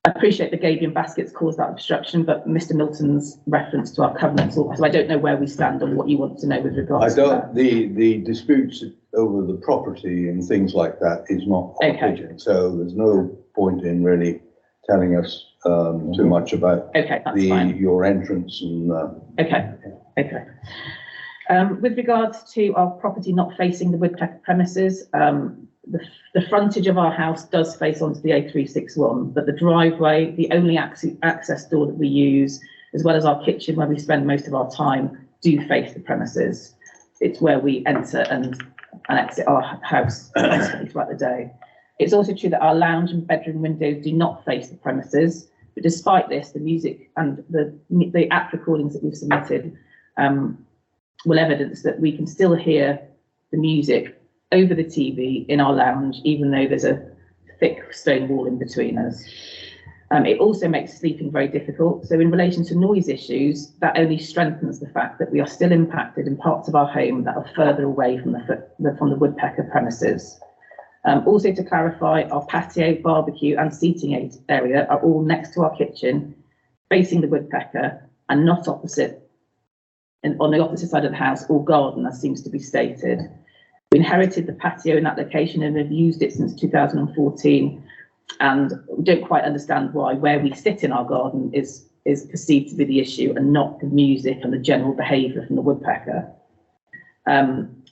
I appreciate the Gabion baskets caused that obstruction, but Mr. Milton's reference to our covenants, so I don't know where we stand on what you want to know with regards to that. The disputes over the property and things like that is not our pigeon, so there's no point in really telling us too much about your entrance and. Okay. With regards to our property not facing the woodpecker premises, the frontage of our house does face onto the A361, but the driveway, the only access door that we use, as well as our kitchen where we spend most of our time, do face the premises. It's where we enter and exit our house constantly throughout the day. It's also true that our lounge and bedroom windows do not face the premises, but despite this, the music and the app recordings that we've submitted will evidence that we can still hear the music over the TV in our lounge, even though there's a thick stone wall in between us. It also makes sleeping very difficult. So in relation to noise issues, that only strengthens the fact that we are still impacted in parts of our home that are further away from the woodpecker premises. Also to clarify, our patio, barbecue and seating area are all next to our kitchen, facing the woodpecker and not opposite, and on the opposite side of the house or garden, as seems to be stated. We inherited the patio in that location and have used it since 2014. And we don't quite understand why where we sit in our garden is perceived to be the issue and not the music and the general behaviour from the woodpecker. And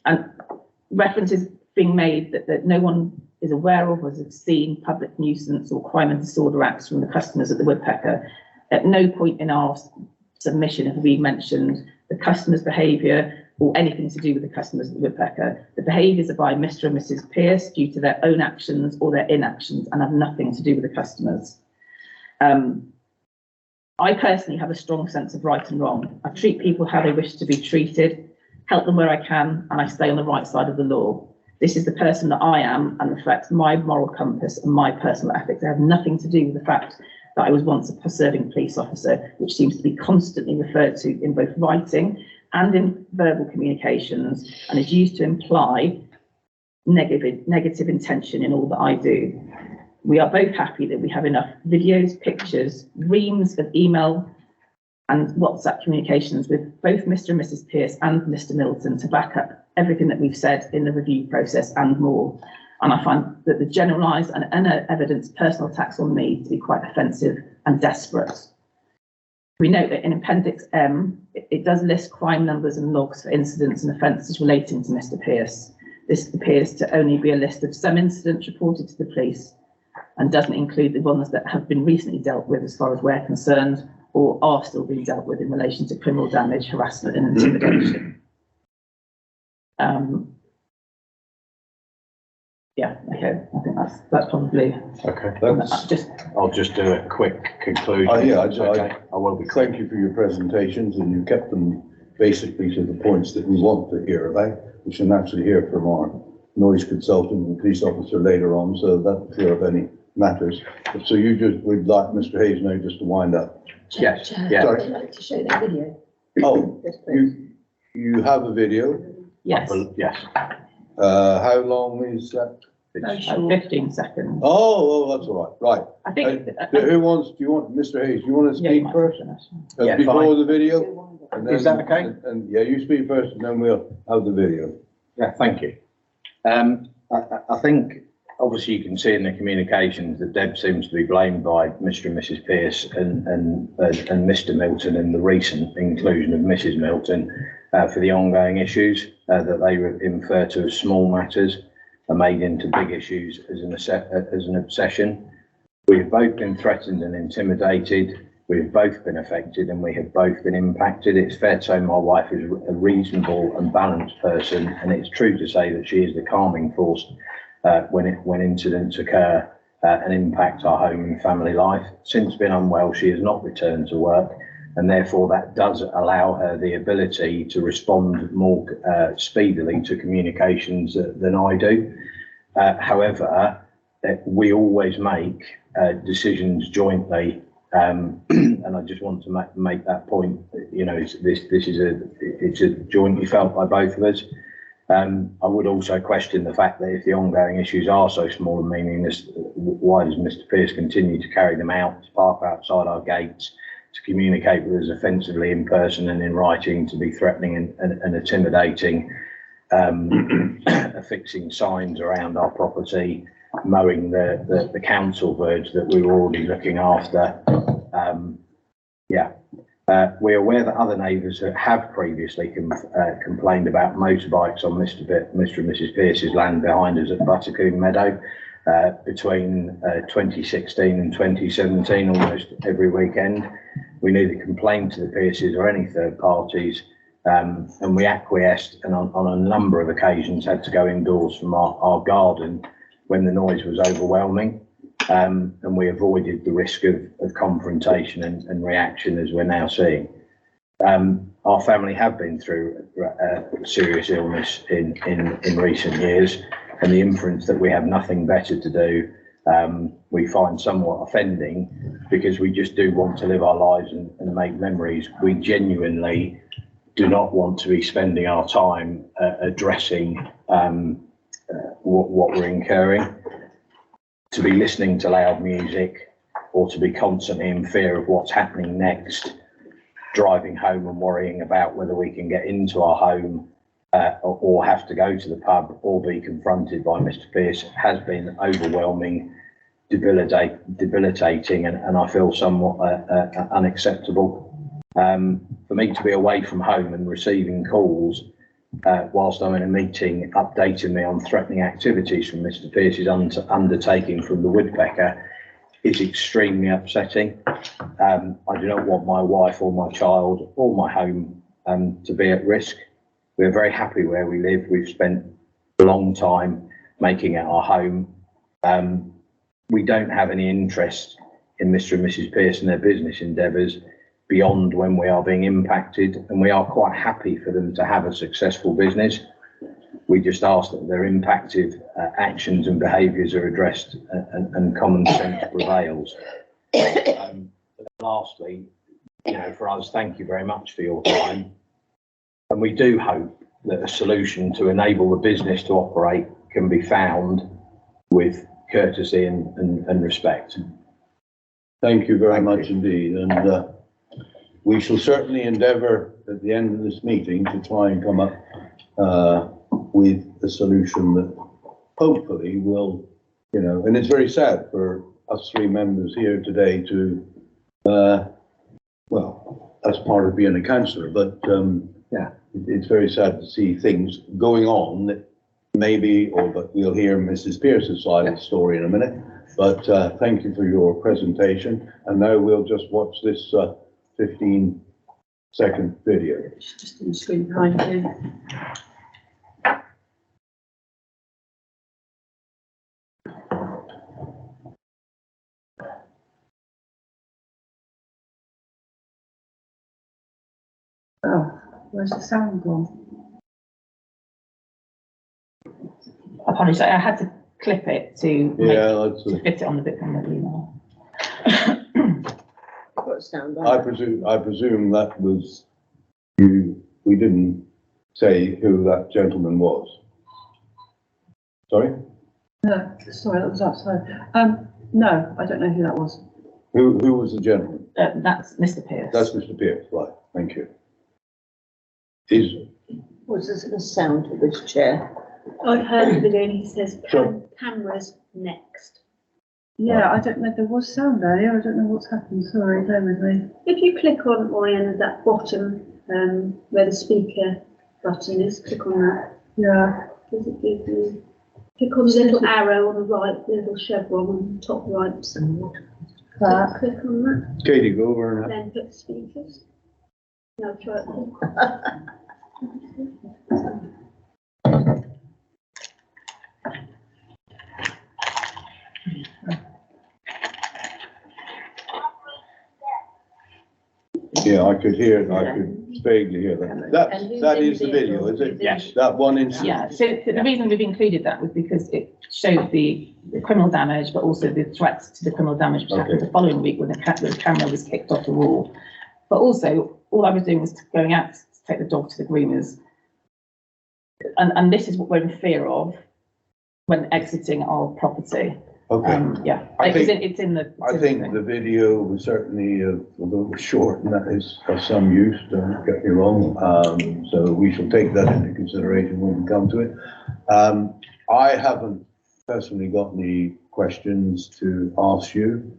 references being made that no one is aware of or has seen public nuisance or crime and disorder acts from the customers at the woodpecker. At no point in our submission have we mentioned the customer's behaviour or anything to do with the customers at the woodpecker. The behaviours are by Mr. and Mrs. Pearce due to their own actions or their inactions and have nothing to do with the customers. I personally have a strong sense of right and wrong. I treat people how they wish to be treated, help them where I can, and I stay on the right side of the law. This is the person that I am and reflects my moral compass and my personal ethics. They have nothing to do with the fact that I was once a serving police officer, which seems to be constantly referred to in both writing and in verbal communications, and is used to imply negative intention in all that I do. We are both happy that we have enough videos, pictures, reams of email and WhatsApp communications with both Mr. and Mrs. Pearce and Mr. Milton to back up everything that we've said in the review process and more. And I find that the generalised and unevidenced personal attacks on me to be quite offensive and desperate. We note that in Appendix M, it does list crime numbers and logs for incidents and offences relating to Mr. Pearce. This appears to only be a list of some incidents reported to the police and doesn't include the ones that have been recently dealt with as far as we're concerned or are still being dealt with in relation to criminal damage, harassment and intimidation. Yeah, okay, I think that's probably okay. I'll just do a quick conclusion. I will be quick. Thank you for your presentations, and you kept them basically to the points that we want to hear about. We should naturally hear from our noise consultant and police officer later on, so that'll clear up any matters. So we'd like Mr. Hayes now just to wind up. Yes. Yeah. I'd like to show that video. Oh, you have a video? Yes. Yes. How long is that? 15 seconds. Oh, that's all right. Right. I think. Do you want, Mr. Hayes, do you want to speak first? Before fine. the video? And then, is that okay? And yeah, you speak first and then we'll have the video. Yeah, thank you. I think obviously you can see in the communications that Deb seems to be blamed by Mr. and Mrs. Pearce and Mr. Milton and the recent inclusion of Mrs. Milton for the ongoing issues that they refer to as small matters are made into big issues as an obsession. We've both been threatened and intimidated. We've both been affected and we have both been impacted. It's fair to say my wife is a reasonable and balanced person, and it's true to say that she is the calming force when incidents occur and impact our home and family life. Since being unwell, she has not returned to work, and therefore that does allow her the ability to respond more speedily to communications than I do. However, we always make decisions jointly, and I just want to make that point. You know, it's jointly felt by both of us. I would also question the fact that if the ongoing issues are so small and meaningless, why does Mr. Pearce continue to carry them out, to park outside our gates, to communicate with us offensively in person and in writing, to be threatening and intimidating, affixing signs around our property, mowing the council verge that we were already looking after. We're aware that other neighbours have previously complained about motorbikes on Mr. and Mrs. Pearce's land behind us at Buttercombe Meadow between 2016 and 2017, almost every weekend. We neither complained to the Pearces or any third parties And we acquiesced and on a number of occasions had to go indoors from our garden when the noise was overwhelming. And we avoided the risk of confrontation and reaction as we're now seeing. Our family have been through serious illness in recent years, and the inference that we have nothing better to do, we find somewhat offending, because we just do want to live our lives and make memories. We genuinely do not want to be spending our time addressing what we're incurring. To be listening to loud music, or to be constantly in fear of what's happening next, driving home and worrying about whether we can get into our home or have to go to the pub or be confronted by Mr. Pearce, has been overwhelming, debilitating, and I feel somewhat unacceptable. For me to be away from home and receiving calls whilst I'm in a meeting updating me on threatening activities from Mr. Pearce's undertaking from the woodpecker is extremely upsetting. I do not want my wife or my child or my home to be at risk. We're very happy where we live. We've spent a long time making it our home. We don't have any interest in Mr. and Mrs. Pearce and their business endeavours beyond when we are being impacted, and we are quite happy for them to have a successful business. We just ask that their impacted actions and behaviours are addressed and common sense prevails. Lastly, for us, thank you very much for your time. And we do hope that a solution to enable the business to operate can be found with courtesy and respect. Thank you very much indeed. And we shall certainly endeavour at the end of this meeting to try and come up with a solution that hopefully will, and it's very sad for us three members here today to, well, that's part of being a councillor, but it's very sad to see things going on that maybe, but we'll hear Mrs. Pearce's side of the story in a minute. But thank you for your presentation. And now we'll just watch this 15-second video. It's just on the screen behind you. Oh, where's the sound gone? Apologies, I had to clip it to fit it on the bit from the email. I presume that was you. We didn't say who that gentleman was. Sorry? No, sorry, that was outside. No, I don't know who that was. Who was the gentleman? That's Mr. Pearce. That's Mr. Pearce, right, thank you. Was this a sound of this chair? I heard the video and he says cameras next. Yeah, I don't know. There was sound earlier. I don't know what's happened. Sorry, bear with me. If you click on Orion, that bottom where the speaker button is, click on that. Yeah. Does it give you? Click on the little arrow on the right, the little chevron on the top right. Click on that. Katie, go over and then put speakers. No, try it. Yeah, I could hear. I could vaguely hear that. That is the video, is it? Yes. That one incident. Yeah. So the reason we've included that was because it showed the criminal damage, but also the threats to the criminal damage which happened the following week when the camera was kicked off the wall. But also, all I was doing was going out to take the dog to the groomers, and this is what we're in fear of when exiting our property. Okay. Yeah, I think the video was certainly a little short, and that is of some use, don't get me wrong. So we shall take that into consideration when we come to it. I haven't personally got any questions to ask you.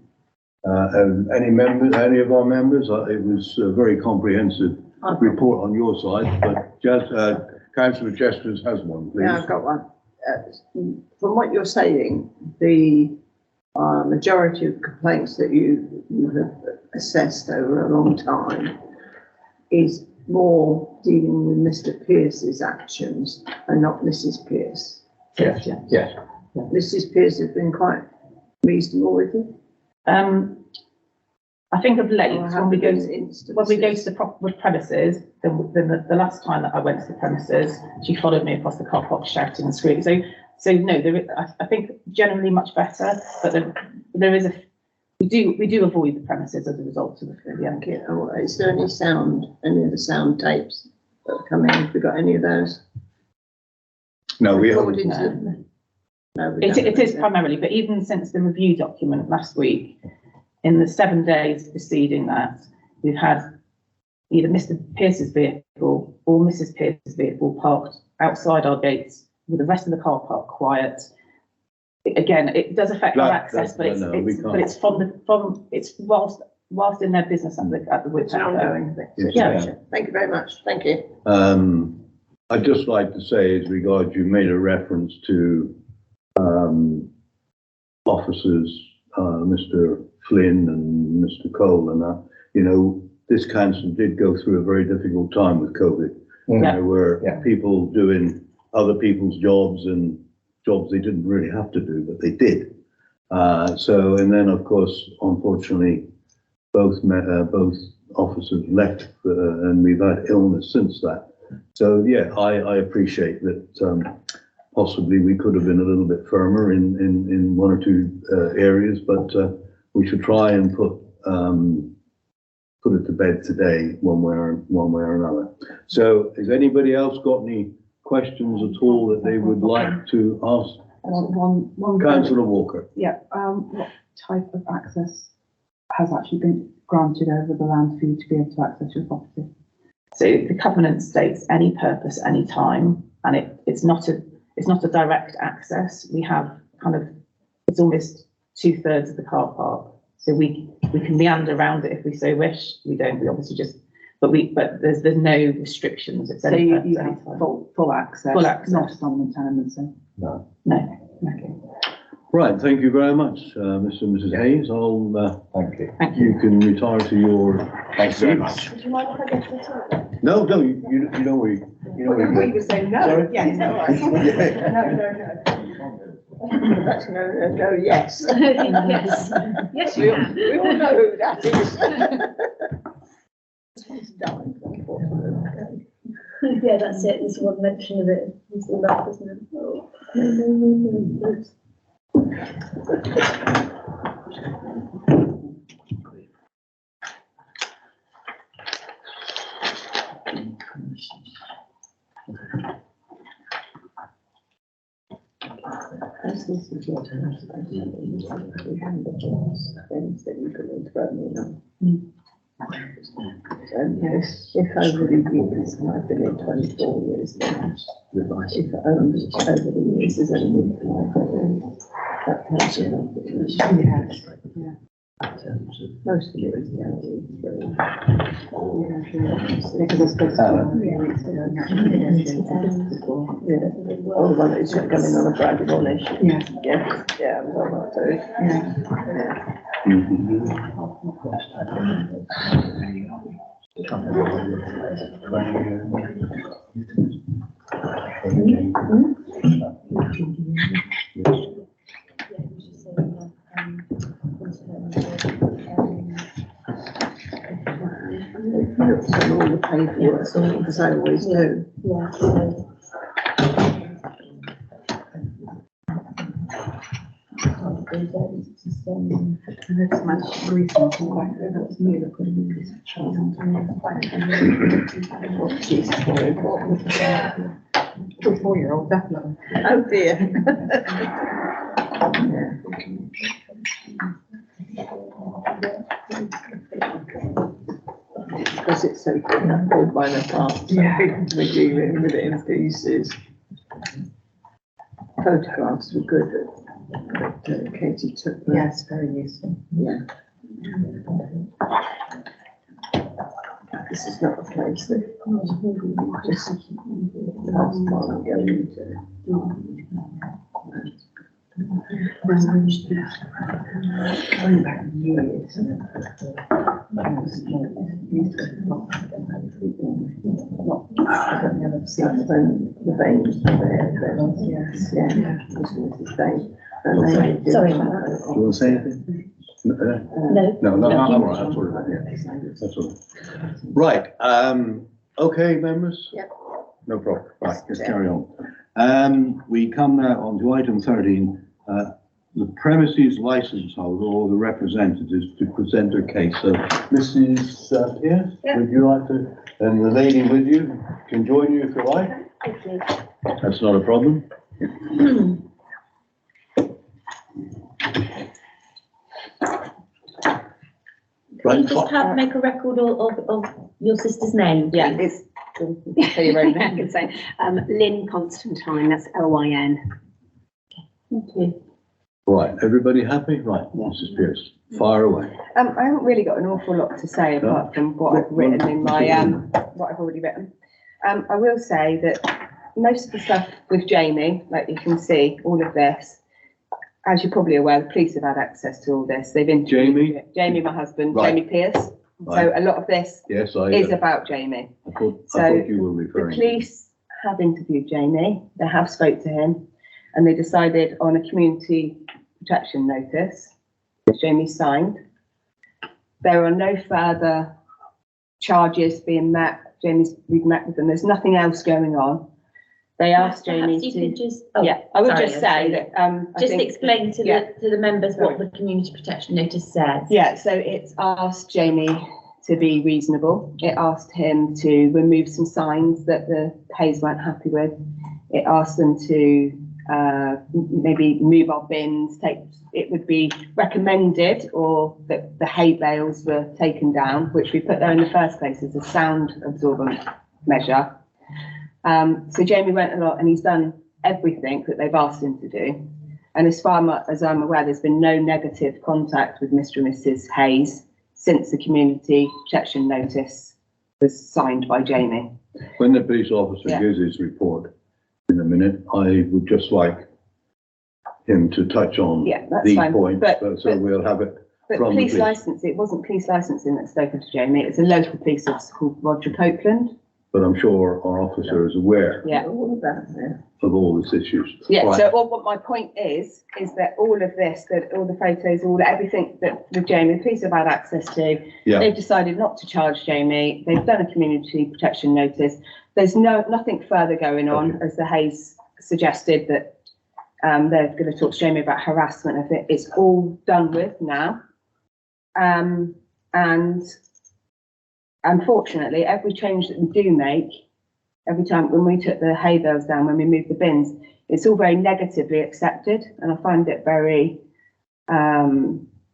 Any of our members? It was a very comprehensive report on your side, but just Councillor Chesters has one, please. Yeah, I've got one. From what you're saying, the majority of complaints that you have assessed over a long time is more dealing with Mr. Pierce's actions and not Mrs. Pierce? Yes, yes. Mrs. Pierce has been quite reasonable with you? I think of late, Or have when we go there to, been instances? when we go to the proper premises, then the last time that I went to the premises, she followed me across the car park shouting and screaming. So no, I think generally much better, but there is we do avoid the premises as a result of the Okay. Oh, is there any of the sound tapes that are coming? Have we got any of those? No, we haven't. Recorded? No, we It don't. is primarily, but even since the review document last week, in the 7 days preceding that, we've had either Mr. Pierce's vehicle or Mrs. Pierce's vehicle parked outside our gates with the rest of the car park quiet. Again, it does affect our access, but it's whilst in their business at the It's an Woodpecker. ongoing thing. Yeah. Thank you very much. Thank you. I'd just like to say, as regards, you made a reference to officers, Mr. Flynn and Mr. Cole, and that, you know, this council did go through a very difficult time with COVID. There were people doing other people's jobs and jobs they didn't really have to do, but they did. And then of course, unfortunately, both officers left, and we've had illness since that. So yeah, I appreciate that. Possibly we could have been a little bit firmer in one or two areas, but we should try and put it to bed today, one way or another. So, has anybody else got any questions at all that they would like to ask? One. Councillor Walker. Yeah, what type of access has actually been granted over the land for you to be able to access your property? So the covenant states any purpose, any time, and it's not a direct access. We have it's almost 2/3 of the car park. So we can meander around it if we so wish. We don't, we obviously just, but there's no restrictions. It's So any you purpose, any have time. full access? Full access. Not a common tenancy? No. No. Okay. Right, thank you very much, Mr. and Mrs. Hayes. I'll, Thank you. Thank you. you can retire to your. Thanks very much. Would you mind if I get it up? No, you know where you Well, I thought you were saying no. Sorry? Yes, no, no. That's no, yes. Yes, yes, you can. We all know who that is. He's died, unfortunately. Yeah, that's it. There's one mention of it. It's all that, isn't it? Oh. No. As this is your house, we have the things that you can throw me on. So yes, if over the years, and I've been in 24 years now, if over the years there's anything that tells you Yeah. most of it is the only three. Because I spoke to Oh, the one that's coming on a Friday morning. Yeah. Yeah, I'm on that too. Yeah. Looks at all the paperwork, as I always do. That's much reasonable. That's me that could be this child. Oh, Jesus, very important. 4-year-old, definitely. Oh dear. Because it's so pulled by the part, Yeah. we do with it in pieces. Photographs were good that Katie took. them. Yes, very useful. Yeah. This is not a place that just pass by and go into. Going back years. The veins there, yes, yeah. Sorry about that. Do you want to say anything? No, I'm all right, I'm sorry about that, that's all. Right, okay, members? Yep. No problem, right, let's carry on. We come now on to item 13, the premises license holder or the representatives to present their case. So, Mrs. Pierce, would you like to, and the lady with you can join you if you like? That's not a problem. Can you just make a record of your sister's name? Yeah, please? it's say your own name. I can say Lynn Constantine. That's Lyn. Thank you. Right, everybody happy? Right, Mrs. Pierce, fire away. I haven't really got an awful lot to say apart from what I've written in my, what I've already written. I will say that most of the stuff with Jamie, like you can see, all of this, as you're probably aware, the police have had access to all this. They've interviewed Jamie, my husband, Right. Jamie Pierce. Right. So a lot of this Yes, is about Jamie. I thought So you were The referring. police have interviewed Jamie, they have spoke to him, and they decided on a community protection notice, which Jamie signed. There are no further charges being met. We've met with them, there's nothing else going on. They asked Jamie Perhaps you to, could just, I would sorry, just say that, I just think- explain to the members what the community protection notice says. Yeah, so it's asked Jamie to be reasonable. It asked him to remove some signs that the Hayes weren't happy with. It asked them to maybe move our bins, it would be recommended or that the hay bales were taken down, which we put there in the first place as a sound absorbent measure. So Jamie went a lot and he's done everything that they've asked him to do. And as far as I'm aware, there's been no negative contact with Mr. and Mrs. Hayes since the community protection notice was signed by Jamie. When the police officer gives his report in a minute, I would just like him to touch on these points, so we'll have it But from the police police. licensing, it wasn't police licensing that spoken to Jamie, it's a local police officer called Roger Copeland. But I'm sure our officer is aware Yeah. All of that, yeah. of all these issues. Yeah, Right. so what my point is that all of this, that all the photos, everything that with Jamie, the police have had access to, they've decided not to charge Jamie. They've done a community protection notice. There's nothing further going on, as the Hayes suggested that they're going to talk to Jamie about harassment. I think it's all done with now. And unfortunately, every change that we do make, every time when we took the hay bales down, when we moved the bins, it's all very negatively accepted. And I find it very,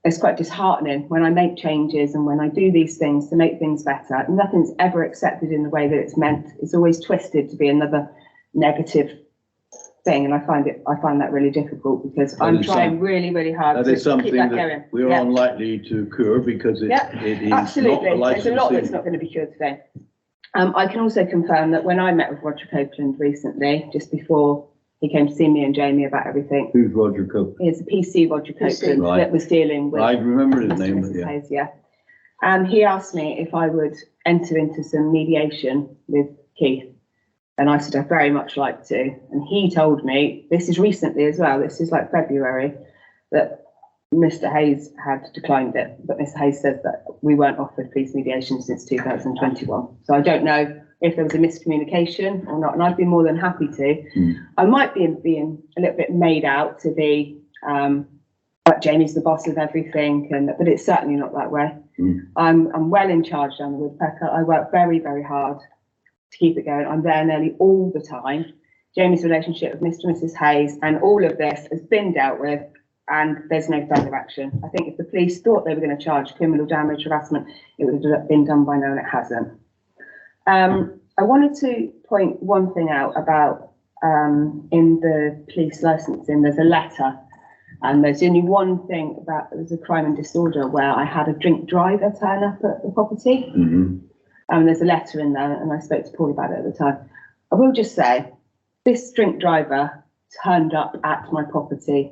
it's quite disheartening when I make changes and when I do these things to make things better. Nothing's ever accepted in the way that it's meant. It's always twisted to be another negative thing. And I find that really difficult because I'm trying really, really hard That to is something keep that that going. we're unlikely to cure because it is Absolutely. not a There's a lot that's licensing. not going to be cured today. I can also confirm that when I met with Roger Copeland recently, just before he came to see me and Jamie about everything, Who's Roger Copeland? it's a PC Roger Copeland Right. that was dealing with. I remember his Mr. name, and but Mrs. yeah. Hayes, yeah. He asked me if I would enter into some mediation with Keith. And I said, I'd very much like to. And he told me, this is recently as well, this is like February, that Mr. Hayes had declined it. But Mr. Hayes says that we weren't offered police mediation since 2021. So I don't know if there was a miscommunication or not. And I'd be more than happy to. I might be being a little bit made out to be like Jamie's the boss of everything, but it's certainly not that way. I'm well in charge down the Woodpecker. I work very, very hard to keep it going. I'm there nearly all the time. Jamie's relationship with Mr. and Mrs. Hayes and all of this has been dealt with and there's no further action. I think if the police thought they were going to charge criminal damage, harassment, it would have been done by now and it hasn't. I wanted to point one thing out about in the police licensing, there's a letter and there's only one thing about, there's a crime and disorder where I had a drink driver turn up at the property. There's a letter in there and I spoke to Paul about it at the time. I will just say, this drink driver turned up at my property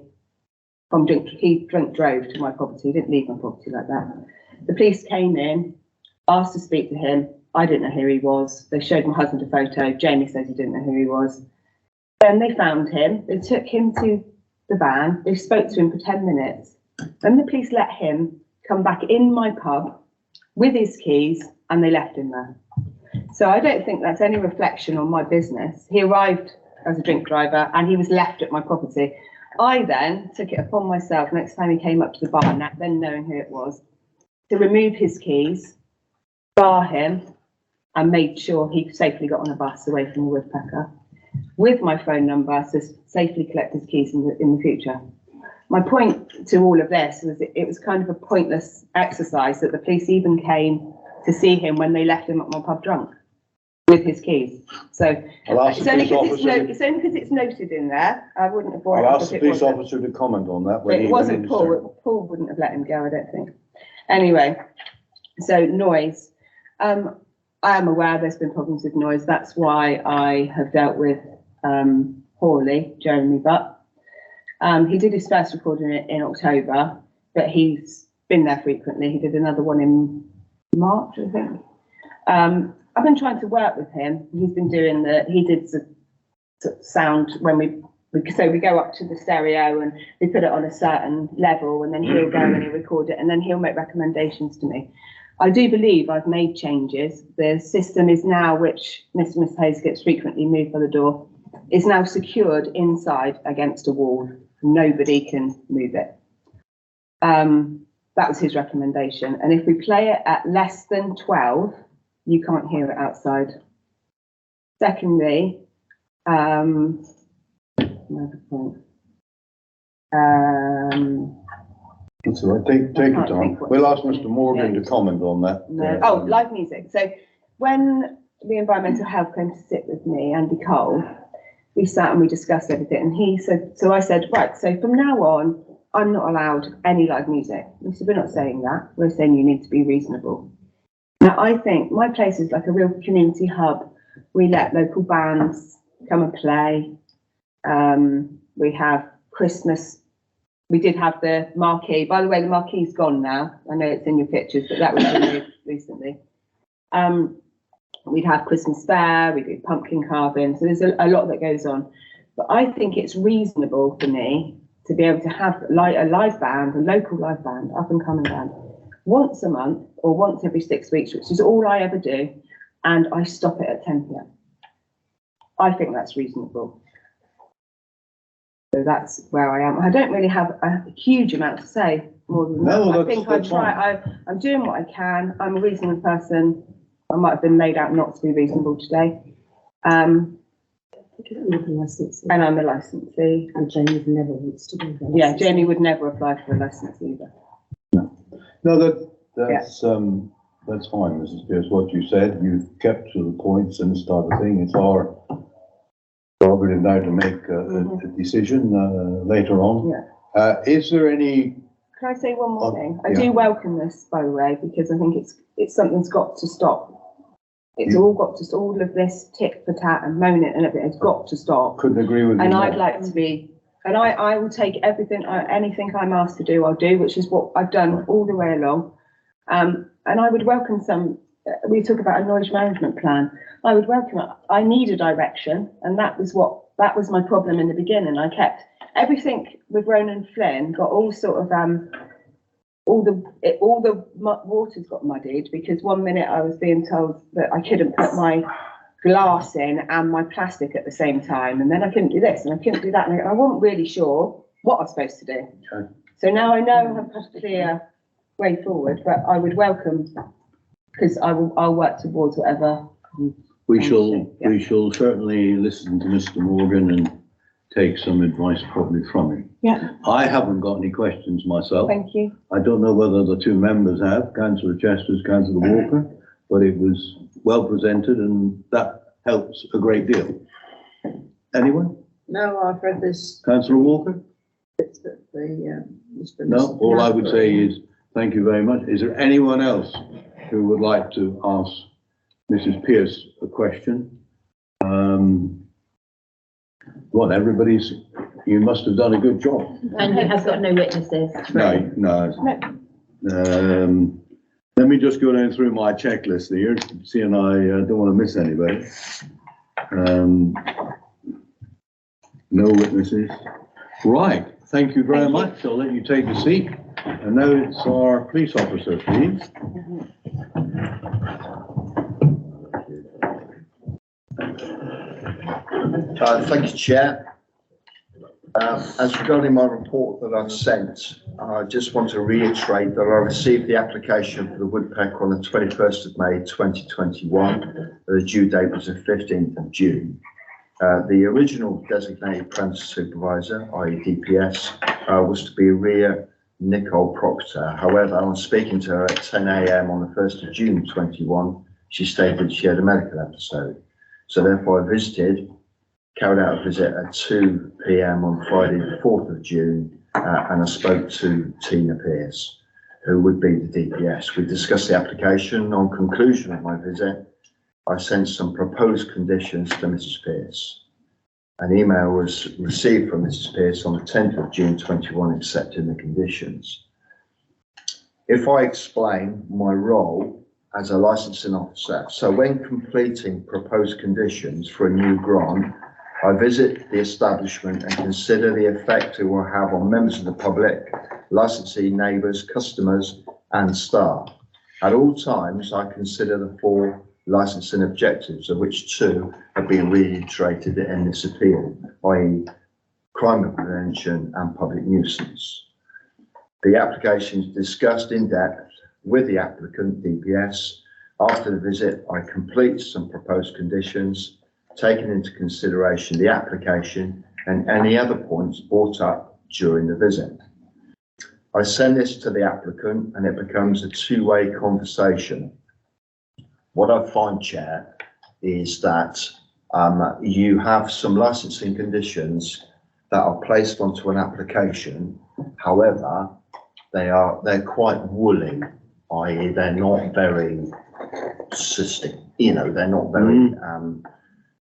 he drink drove to my property, he didn't leave my property like that. The police came in, asked to speak to him. I didn't know who he was. They showed my husband a photo. Jamie says he didn't know who he was. Then they found him. They took him to the van. They spoke to him for 10 minutes. Then the police let him come back in my pub with his keys, and they left him there. So I don't think that's any reflection on my business. He arrived as a drink driver and he was left at my property. I then took it upon myself, next time he came up to the bar, then knowing who it was, to remove his keys, bar him, and made sure he safely got on a bus away from the Woodpecker with my phone number, so safely collect his keys in the future. My point to all of this was it was kind of a pointless exercise that the police even came to see him when they left him at my pub drunk with his keys. So it's only because it's noted in there. I wouldn't have brought it up. I'll ask the police officer to comment on that. It wasn't Paul. Paul wouldn't have let him go, I don't think. Anyway, so noise. I am aware there's been problems with noise. That's why I have dealt with Hawley, Jeremy Butt. He did his first recording in October, but he's been there frequently. He did another one in March, I think. I've been trying to work with him. He's been doing he did the sound when we go up to the stereo and we put it on a certain level, and then he'll go and he'll record it, and then he'll make recommendations to me. I do believe I've made changes. The system is now, which Mr. and Miss Hayes gets frequently moved by the door, is now secured inside against a wall. Nobody can move it. That was his recommendation. And if we play it at less than 12, you can't hear it outside. Secondly, another point. That's all right. Take your time. We'll ask Mr. Morgan to comment on that. No. Oh, live music. So when the environmental health came to sit with me, Andy Cole, we sat and we discussed everything. And he said, so I said, right, so from now on, I'm not allowed any live music. We said, we're not saying that. We're saying you need to be reasonable. Now, I think my place is like a real community hub. We let local bands come and play. We have Christmas. We did have the marquee. By the way, the marquee's gone now. I know it's in your pictures, but that was removed recently. We'd have Christmas fair, we do pumpkin carving. So there's a lot that goes on. But I think it's reasonable for me to be able to have a live band, a local live band, up and coming band, once a month or once every 6 weeks, which is all I ever do. And I stop it at 10 p.m. I think that's reasonable. So that's where I am. I don't really have a huge amount to say more than that. I think I try. I'm doing what I can. I'm a reasonable person. I might have been made out not to be reasonable today. And I'm a licensee. And Jamie never wants to be there. Yeah, Jamie would never apply for a license either. No, that's fine, Mrs. Pierce. What you said, you've kept to the points and this type of thing. It's our prerogative now to make a decision later on. Yeah. Is there any? Can I say one more thing? I do welcome this, by the way, because I think it's something that's got to stop. It's all got to, all of this tit for tat and moaning and everything, it's got to stop. Couldn't agree with you. And I'd like to be, and I will take everything, anything I'm asked to do, I'll do, which is what I've done all the way along. And I would welcome we talk about a noise management plan. I would welcome it. I need a direction, and that was my problem in the beginning. I kept everything with Ronan Flynn got all sort of all the waters got muddied, because one minute I was being told that I couldn't put my glass in and my plastic at the same time, and then I couldn't do this and I couldn't do that, and I wasn't really sure what I was supposed to do. Okay. So now I know I have a clear way forward, but I would welcome, because I'll work towards whatever. We shall certainly listen to Mr. Morgan and take some advice probably from him. Yeah. I haven't got any questions myself. Thank you. I don't know whether the two members have, Councillor Chesters, Councillor Walker, but it was well presented and that helps a great deal. Anyone? No, I've read this. Councillor Walker? No, all I would say is thank you very much. Is there anyone else who would like to ask Mrs. Pierce a question? Well, you must have done a good job. And he has got no witnesses. No. Let me just go down through my checklist here, seeing I don't want to miss anybody. No witnesses. Right, thank you very much. I'll let you take a seat. And now it's our police officer, please. Thank you, Chair. As regarding my report that I've sent, I just want to reiterate that I received the application for the woodpecker on the 21st of May 2021. The due date was the 15th of June. The original designated premises supervisor, i.e. DPS, was to be Ria Nicole Proctor. However, on speaking to her at 10 a.m. on the 1st of June 21, she stated she had a medical episode. So therefore I carried out a visit at 2 p.m. on Friday the 4th of June, and I spoke to Tina Pierce, who would be the DPS. We discussed the application. On conclusion of my visit, I sent some proposed conditions to Mrs. Pierce. An email was received from Mrs. Pierce on the 10th of June 21 accepting the conditions. If I explain my role as a licensing officer, so when completing proposed conditions for a new grant, I visit the establishment and consider the effect it will have on members of the public, licensee, neighbours, customers and staff. At all times, I consider the 4 licensing objectives, of which 2 have been reiterated in this appeal, i.e. crime prevention and public nuisance. The application is discussed in depth with the applicant, DPS. After the visit, I complete some proposed conditions, taking into consideration the application and any other points brought up during the visit. I send this to the applicant and it becomes a two-way conversation. What I find, Chair, is that you have some licensing conditions that are placed onto an application. However, they're quite woolly, i.e. they're not very they're not very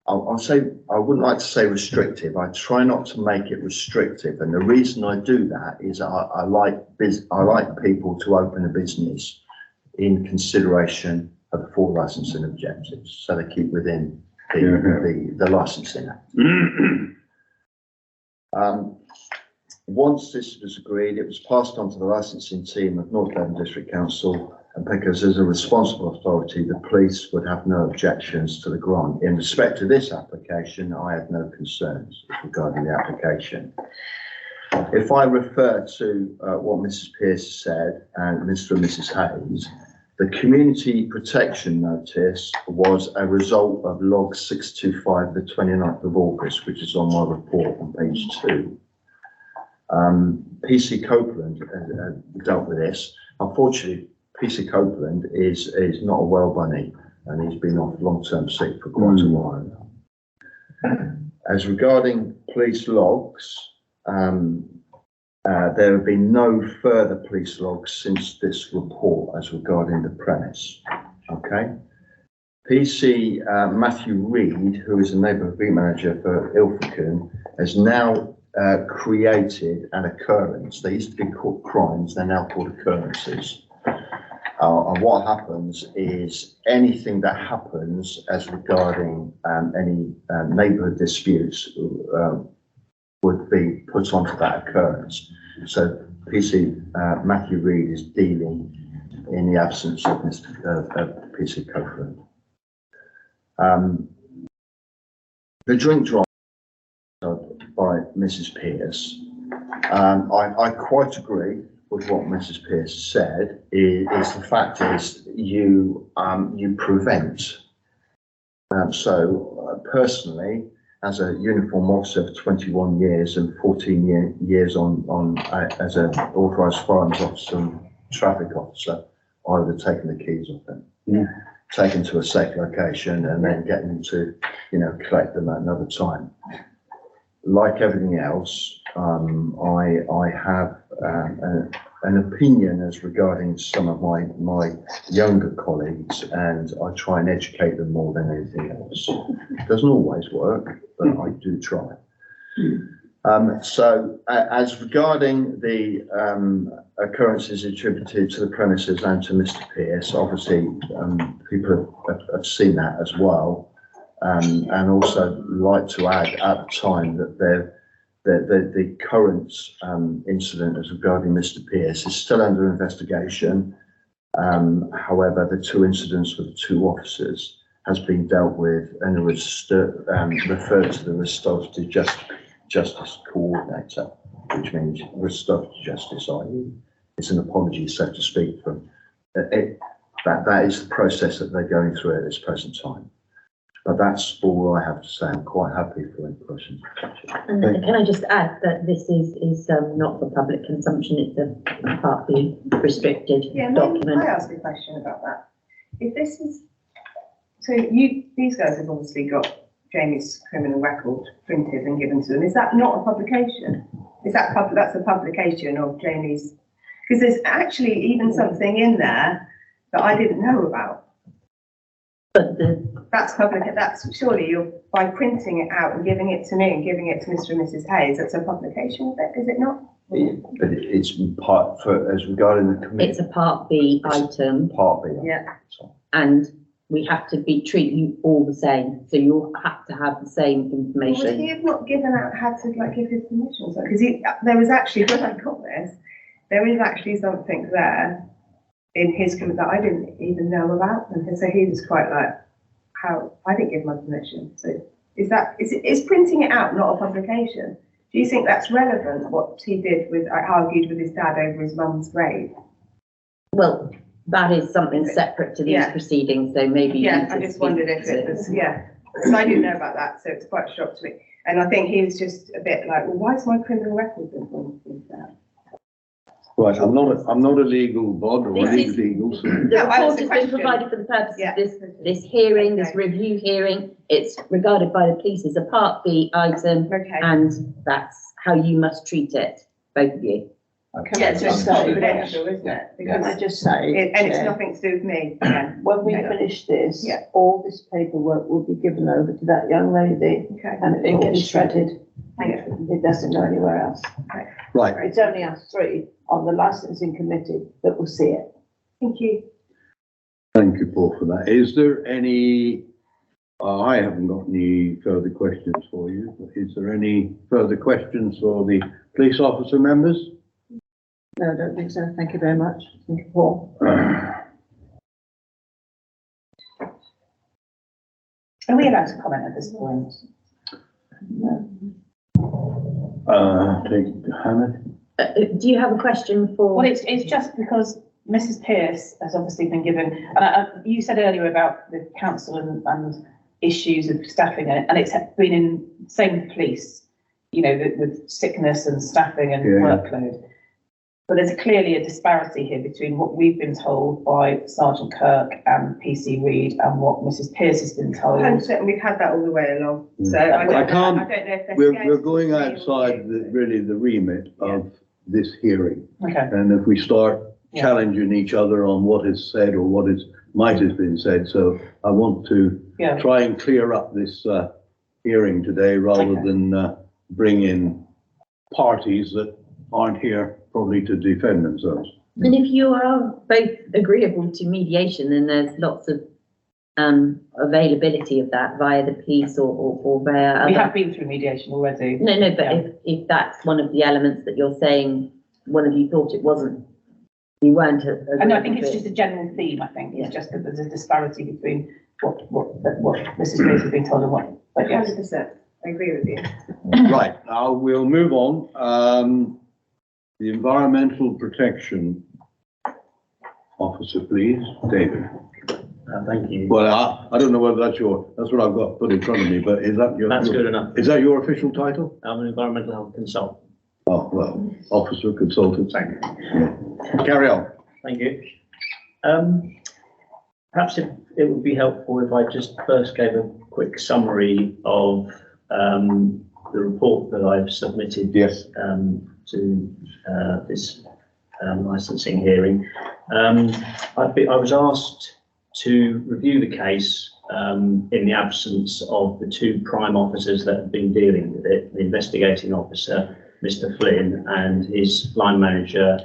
I'll say, I wouldn't like to say restrictive. I try not to make it restrictive, and the reason I do that is I like people to open a business in consideration of the 4 licensing objectives, so they keep within the licensing act. Once this was agreed, it was passed on to the licensing team of North Devon District Council. And because as a responsible authority, the police would have no objections to the grant. In respect to this application, I had no concerns regarding the application. If I refer to what Mrs. Pierce said and Mr. and Mrs. Hayes, the community protection notice was a result of log 625, the 29th of August, which is on my report on page 2. PC Copeland dealt with this. Unfortunately, PC Copeland is not a well bunny, and he's been off long-term sick for quite a while now. As regarding police logs, there have been no further police logs since this report as regarding the premise. Okay. PC Matthew Reed, who is a neighbourhood beat manager for Ilfracombe, has now created an occurrence. They used to be called crimes, they're now called occurrences. And what happens is anything that happens as regarding any neighbourhood disputes would be put onto that occurrence. So PC Matthew Reed is dealing in the absence of PC Copeland. The drink drive by Mrs. Pierce, I quite agree with what Mrs. Pierce said. Is the fact is you prevent. So personally, as a uniform officer for 21 years and 14 years on as an authorised firearms officer and traffic officer, I would have taken the keys off them, taken to a safe location, and then getting them to, collect them at another time. Like everything else, I have an opinion as regarding some of my younger colleagues, and I try and educate them more than anything else. It doesn't always work, but I do try. As regarding the occurrences attributed to the premises and to Mr. Pearce, obviously, people have seen that as well. And also like to add at the time that the current incident as regarding Mr. Pearce is still under investigation. However, the two incidents with the two officers has been dealt with and referred to the restorative justice coordinator, which means restorative justice, i.e. it's an apology, so to speak, from it. That is the process that they're going through at this present time. But that's all I have to say. I'm quite happy for any questions. And can I just add that this is not for public consumption, it's a partly restricted document. Can I ask a question about that? If this is, so these guys have obviously got Jamie's criminal record printed and given to them. Is that not a publication? Is that that's a publication of Jamie's? Because there's actually even something in there that I didn't know about. But that's public. That's surely you're by printing it out and giving it to me and giving it to Mr. and Mrs. Hayes. That's a publication of it, is it not? But it's part for as regarding the committee. it's a Part B item. Part B. Yeah. And we have to treat you all the same. So you have to have the same Would information. he have not given out, had to give his permission? Because there was actually, when I got this, there is actually something there in his comment that I didn't even know about. And so he was quite like, how, I didn't give my permission. So is printing it out not a publication? Do you think that's relevant, what he did with, I argued with his dad over his mum's grave? Well, that is something separate to these proceedings, so maybe. Yeah, I just wondered if it was, because I didn't know about that, so it's quite a shock to me. And I think he was just a bit like, well, why is my criminal record been pointed out? Right, I'm not a legal bod or legal. So. The report has been provided for the purpose of this hearing, this review hearing. It's regarded by the police as a Part B item, and that's how you must treat it, both of you. It's just confidential, isn't it? Can I just say, and it's nothing to do with me. When we finish this, all this paperwork will be given over to that young lady, and it will be shredded. It doesn't go anywhere else. Right. It's only us three on the licensing committee that will see it. Thank you. Thank you, Paul, for that. Is there any, I haven't got any further questions for you, but is there any further questions for the police officer members? No, I don't think so. Thank you very much. Thank you, Paul. Are we allowed to comment at this point? Hannah? Do you have a question for? Well, it's just because Mrs. Pearce has obviously been given, and you said earlier about the council and issues of staffing, and it's been in same with police, you know, with sickness and staffing and workload. But there's clearly a disparity here between what we've been told by Sergeant Kirk and PC Reid and what Mrs. Pearce has been told. And we've had that all the way along. So I don't know if we're going outside the remit of this hearing. Okay. And if we start challenging each other on what is said or what might have been said, so I want to try and clear up this hearing today rather than bring in parties that aren't here probably to defend themselves. And if you are both agreeable to mediation, then there's lots of availability of that via the police or via. We have been through mediation already. No, but if that's one of the elements that you're saying, one of you thought it wasn't, you weren't. And I think it's just a general theme. I think it's just that there's a disparity between what Mrs. Pearce has been told and what. But 100%, I agree with you. Right, now we'll move on. The Environmental Protection Officer, please, David. Thank you. Well, I don't know whether that's what I've got put in front of me, but is that your? That's good enough. Is that your official title? I'm an environmental health consultant. Oh, well, officer, consultant. Thank you. Carry on. Thank you. Perhaps it would be helpful if I just first gave a quick summary of the report that I've submitted to this licensing hearing. I was asked to review the case in the absence of the two prime officers that have been dealing with it, the investigating officer, Mr. Flynn, and his line manager,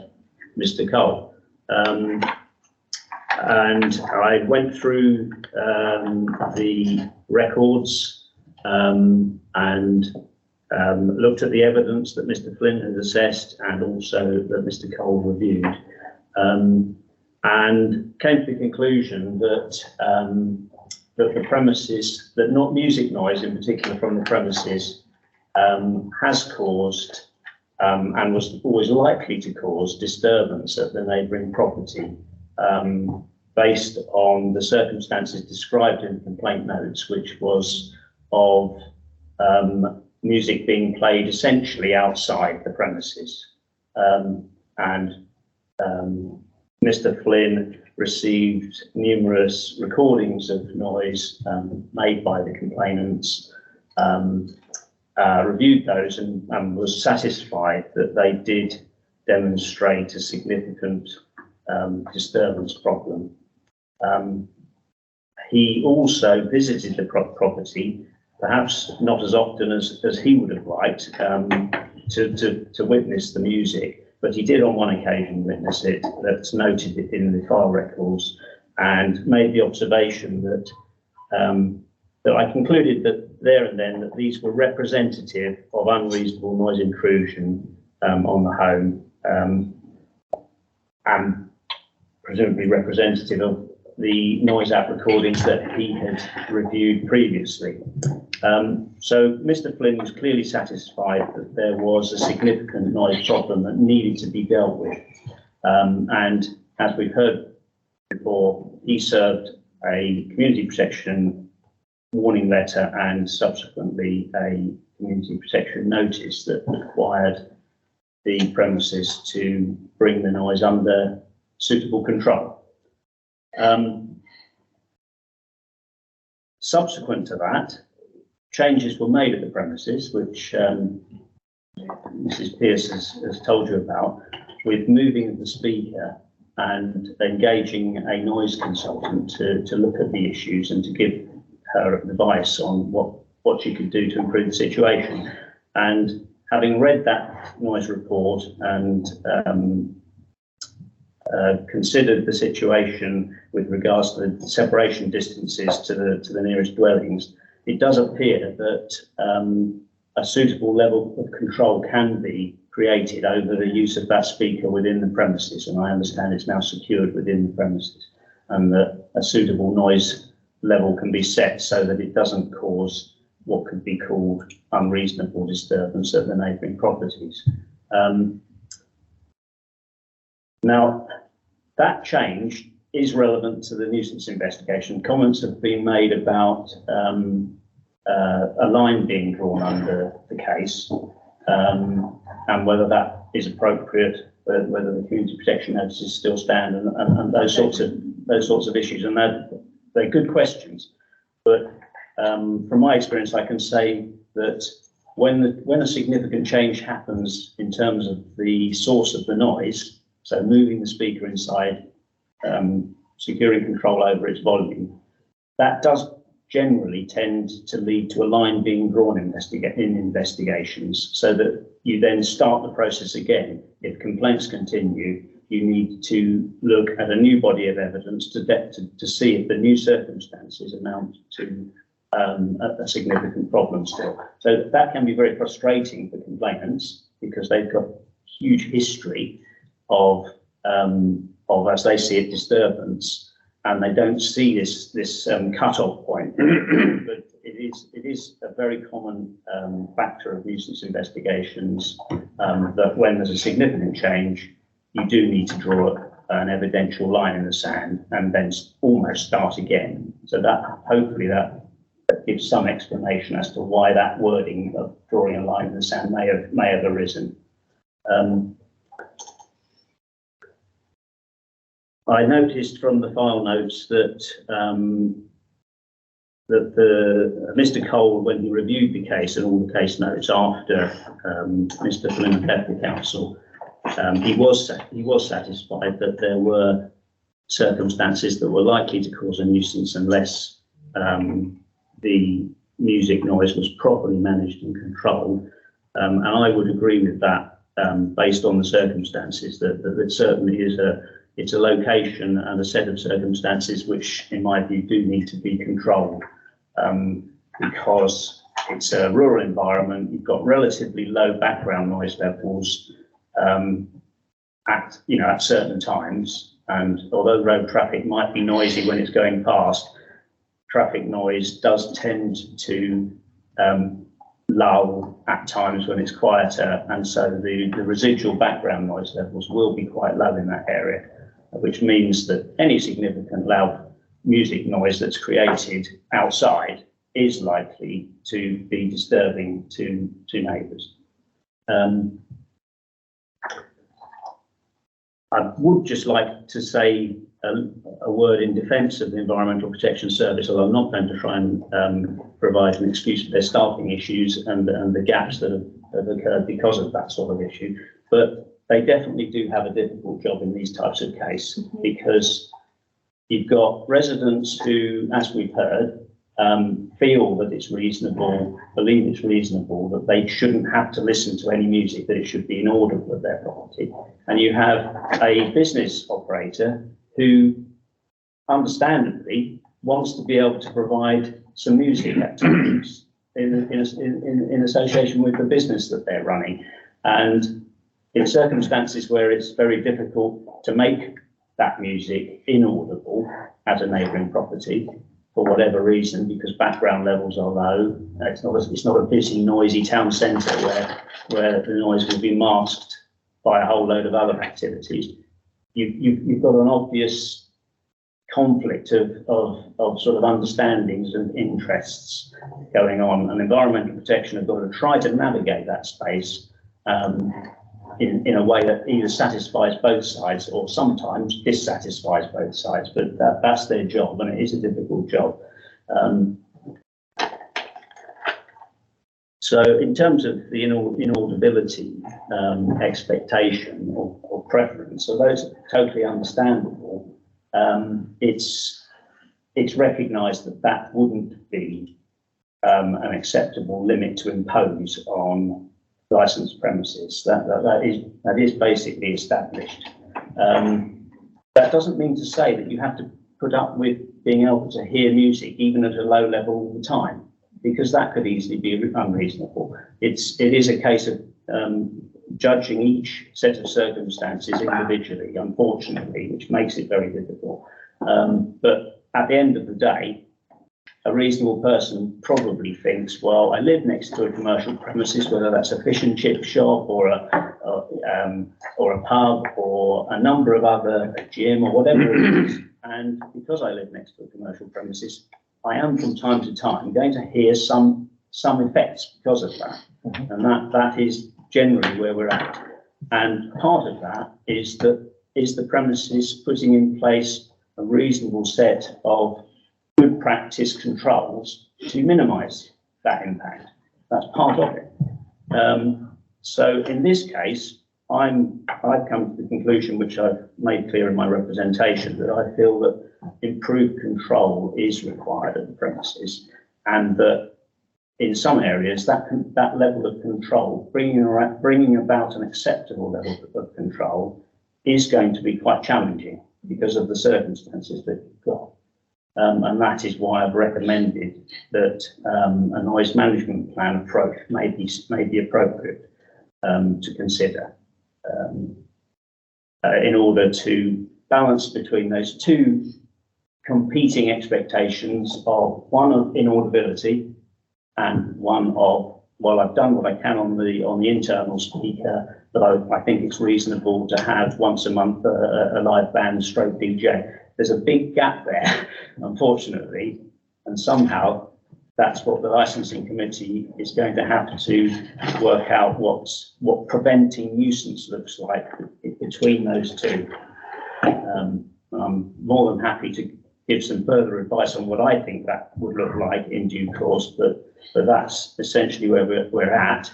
Mr. Cole. And I went through the records and looked at the evidence that Mr. Flynn had assessed and also that Mr. Cole reviewed, and came to the conclusion that that the premises, that not music noise in particular from the premises, has caused and was always likely to cause disturbance at the neighbouring property, based on the circumstances described in the complaint notes, which was of music being played essentially outside the premises. Mr. Flynn received numerous recordings of noise made by the complainants, reviewed those and was satisfied that they did demonstrate a significant disturbance problem. He also visited the property, perhaps not as often as he would have liked, to witness the music, but he did on one occasion witness it. That's noted in the file records, and made the observation that that I concluded that there and then that these were representative of unreasonable noise intrusion on the home, and presumably representative of the noise app recordings that he had reviewed previously. So Mr. Flynn was clearly satisfied that there was a significant noise problem that needed to be dealt with. And as we've heard before, he served a community protection warning letter and subsequently a community protection notice that required the premises to bring the noise under suitable control. Subsequent to that, changes were made at the premises, which Mrs. Pearce has told you about, with moving the speaker and engaging a noise consultant to look at the issues and to give her advice on what she could do to improve the situation. And having read that noise report and considered the situation with regards to the separation distances to the nearest dwellings, it does appear that a suitable level of control can be created over the use of that speaker within the premises, and I understand it's now secured within the premises, and that a suitable noise level can be set so that it doesn't cause what could be called unreasonable disturbance at the neighbouring properties. Now, that change is relevant to the nuisance investigation. Comments have been made about a line being drawn under the case, and whether that is appropriate, whether the community protection notices still stand, and those sorts of issues. And they're good questions, but from my experience, I can say that when a significant change happens in terms of the source of the noise, so moving the speaker inside, securing control over its volume, that does generally tend to lead to a line being drawn in investigations, so that you then start the process again. If complaints continue, you need to look at a new body of evidence to see if the new circumstances amount to a significant problem still. So that can be very frustrating for complainants, because they've got huge history of as they see it, disturbance, and they don't see this cut-off point. But it is a very common factor of nuisance investigations, that when there's a significant change, you do need to draw an evidential line in the sand and then almost start again. So that hopefully that gives some explanation as to why that wording of drawing a line in the sand may have arisen. I noticed from the file notes that Mr. Cole, when he reviewed the case and all the case notes after Mr. Flynn left the council, he was satisfied that there were circumstances that were likely to cause a nuisance unless the music noise was properly managed and controlled. And I would agree with that, based on the circumstances, that it certainly is it's a location and a set of circumstances which, in my view, do need to be controlled, because it's a rural environment. You've got relatively low background noise levels at certain times, and although road traffic might be noisy when it's going past, traffic noise does tend to lull at times when it's quieter, and so the residual background noise levels will be quite low in that area, which means that any significant loud music noise that's created outside is likely to be disturbing to neighbours. I would just like to say a word in defence of the Environmental Protection Service, although I'm not going to try and provide an excuse for their staffing issues and the gaps that have occurred because of that sort of issue. But they definitely do have a difficult job in these types of cases, because you've got residents who, as we've heard, feel that it's reasonable, believe it's reasonable, that they shouldn't have to listen to any music, that it should be inaudible at their property. And you have a business operator who, understandably, wants to be able to provide some music activities in association with the business that they're running. And in circumstances where it's very difficult to make that music inaudible at a neighbouring property, for whatever reason, because background levels are low, it's not a busy, noisy town centre where the noise will be masked by a whole load of other activities. You've got an obvious conflict of sort of understandings and interests going on, and environmental protection have got to try to navigate that space in a way that either satisfies both sides or sometimes dissatisfies both sides, but that's their job, and it is a difficult job. So in terms of the inaudibility expectation or preference, so those are totally understandable. It's recognised that wouldn't be an acceptable limit to impose on licensed premises. That is basically established. That doesn't mean to say that you have to put up with being able to hear music even at a low level all the time, because that could easily be unreasonable. It is a case of judging each set of circumstances individually, unfortunately, which makes it very difficult. But at the end of the day, a reasonable person probably thinks, well, I live next to a commercial premises, whether that's a fish and chip shop or a pub or a number of other, a gym or whatever it is. And because I live next to a commercial premises, I am from time to time going to hear some effects because of that. And that is generally where we're at. And part of that is the premises putting in place a reasonable set of good practice controls to minimise that impact. That's part of it. So in this case, I've come to the conclusion, which I've made clear in my representation, that I feel that improved control is required at the premises, and that in some areas that level of control, bringing about an acceptable level of control, is going to be quite challenging because of the circumstances that you've got. And that is why I've recommended that a noise management plan approach may be appropriate to consider in order to balance between those two competing expectations of one of inaudibility and one of, well, I've done what I can on the internal speaker, but I think it's reasonable to have once a month a live band stroke DJ. There's a big gap there, unfortunately, and somehow that's what the licensing committee is going to have to work out what preventing nuisance looks like between those two. I'm more than happy to give some further advice on what I think that would look like in due course, but that's essentially where we're at,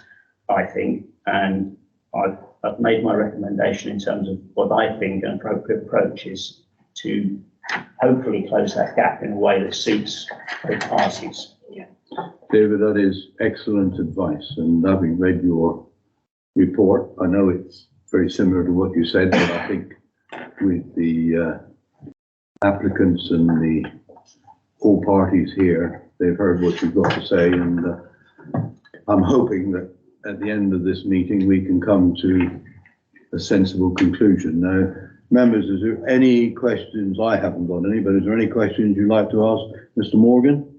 I think, and I've made my recommendation in terms of what I think an appropriate approach is to hopefully close that gap in a way that suits both parties. David, that is excellent advice, and having read your report, I know it's very similar to what you said, but I think with the applicants and the all parties here, they've heard what you've got to say, and I'm hoping that at the end of this meeting we can come to a sensible conclusion. Now, members, is there any questions? I haven't got any, but is there any questions you'd like to ask Mr. Morgan?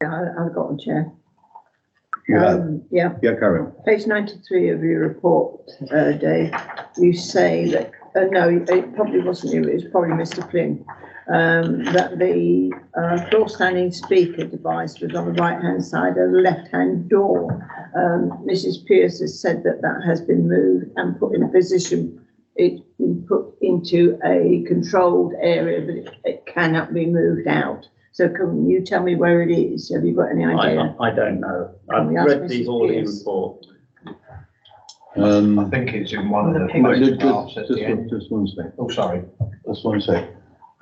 Yeah, I've got one, Chair. Yeah, Yeah, carry on. page 93 of your report, Dave, you say that, no, it probably wasn't you, it was probably Mr. Flynn, that the floor standing speaker device was on the right-hand side of the left-hand door. Mrs. Pierce has said that that has been moved and put in a position, it's been put into a controlled area, but it cannot be moved out. So can you tell me where it is? Have you got any idea? I don't know. I've we ask read the Mrs. Hawley Pierce? report. I think it's in one of the photographs at the end. Just one sec. Oh, sorry. Just one sec.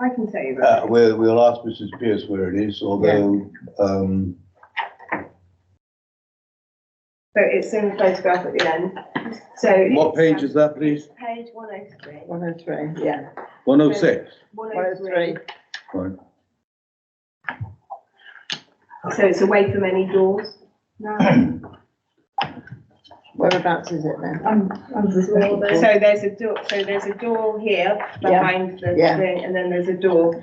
I can tell you that. We'll ask Mrs. Pierce where it is, although, So it's in the photograph at the end. So what page is that, please? Page 103. 103, yeah. 106. 103. Right. So it's away from any doors. Whereabouts is it then? So there's a door. So there's a door here behind the thing, and then there's a door.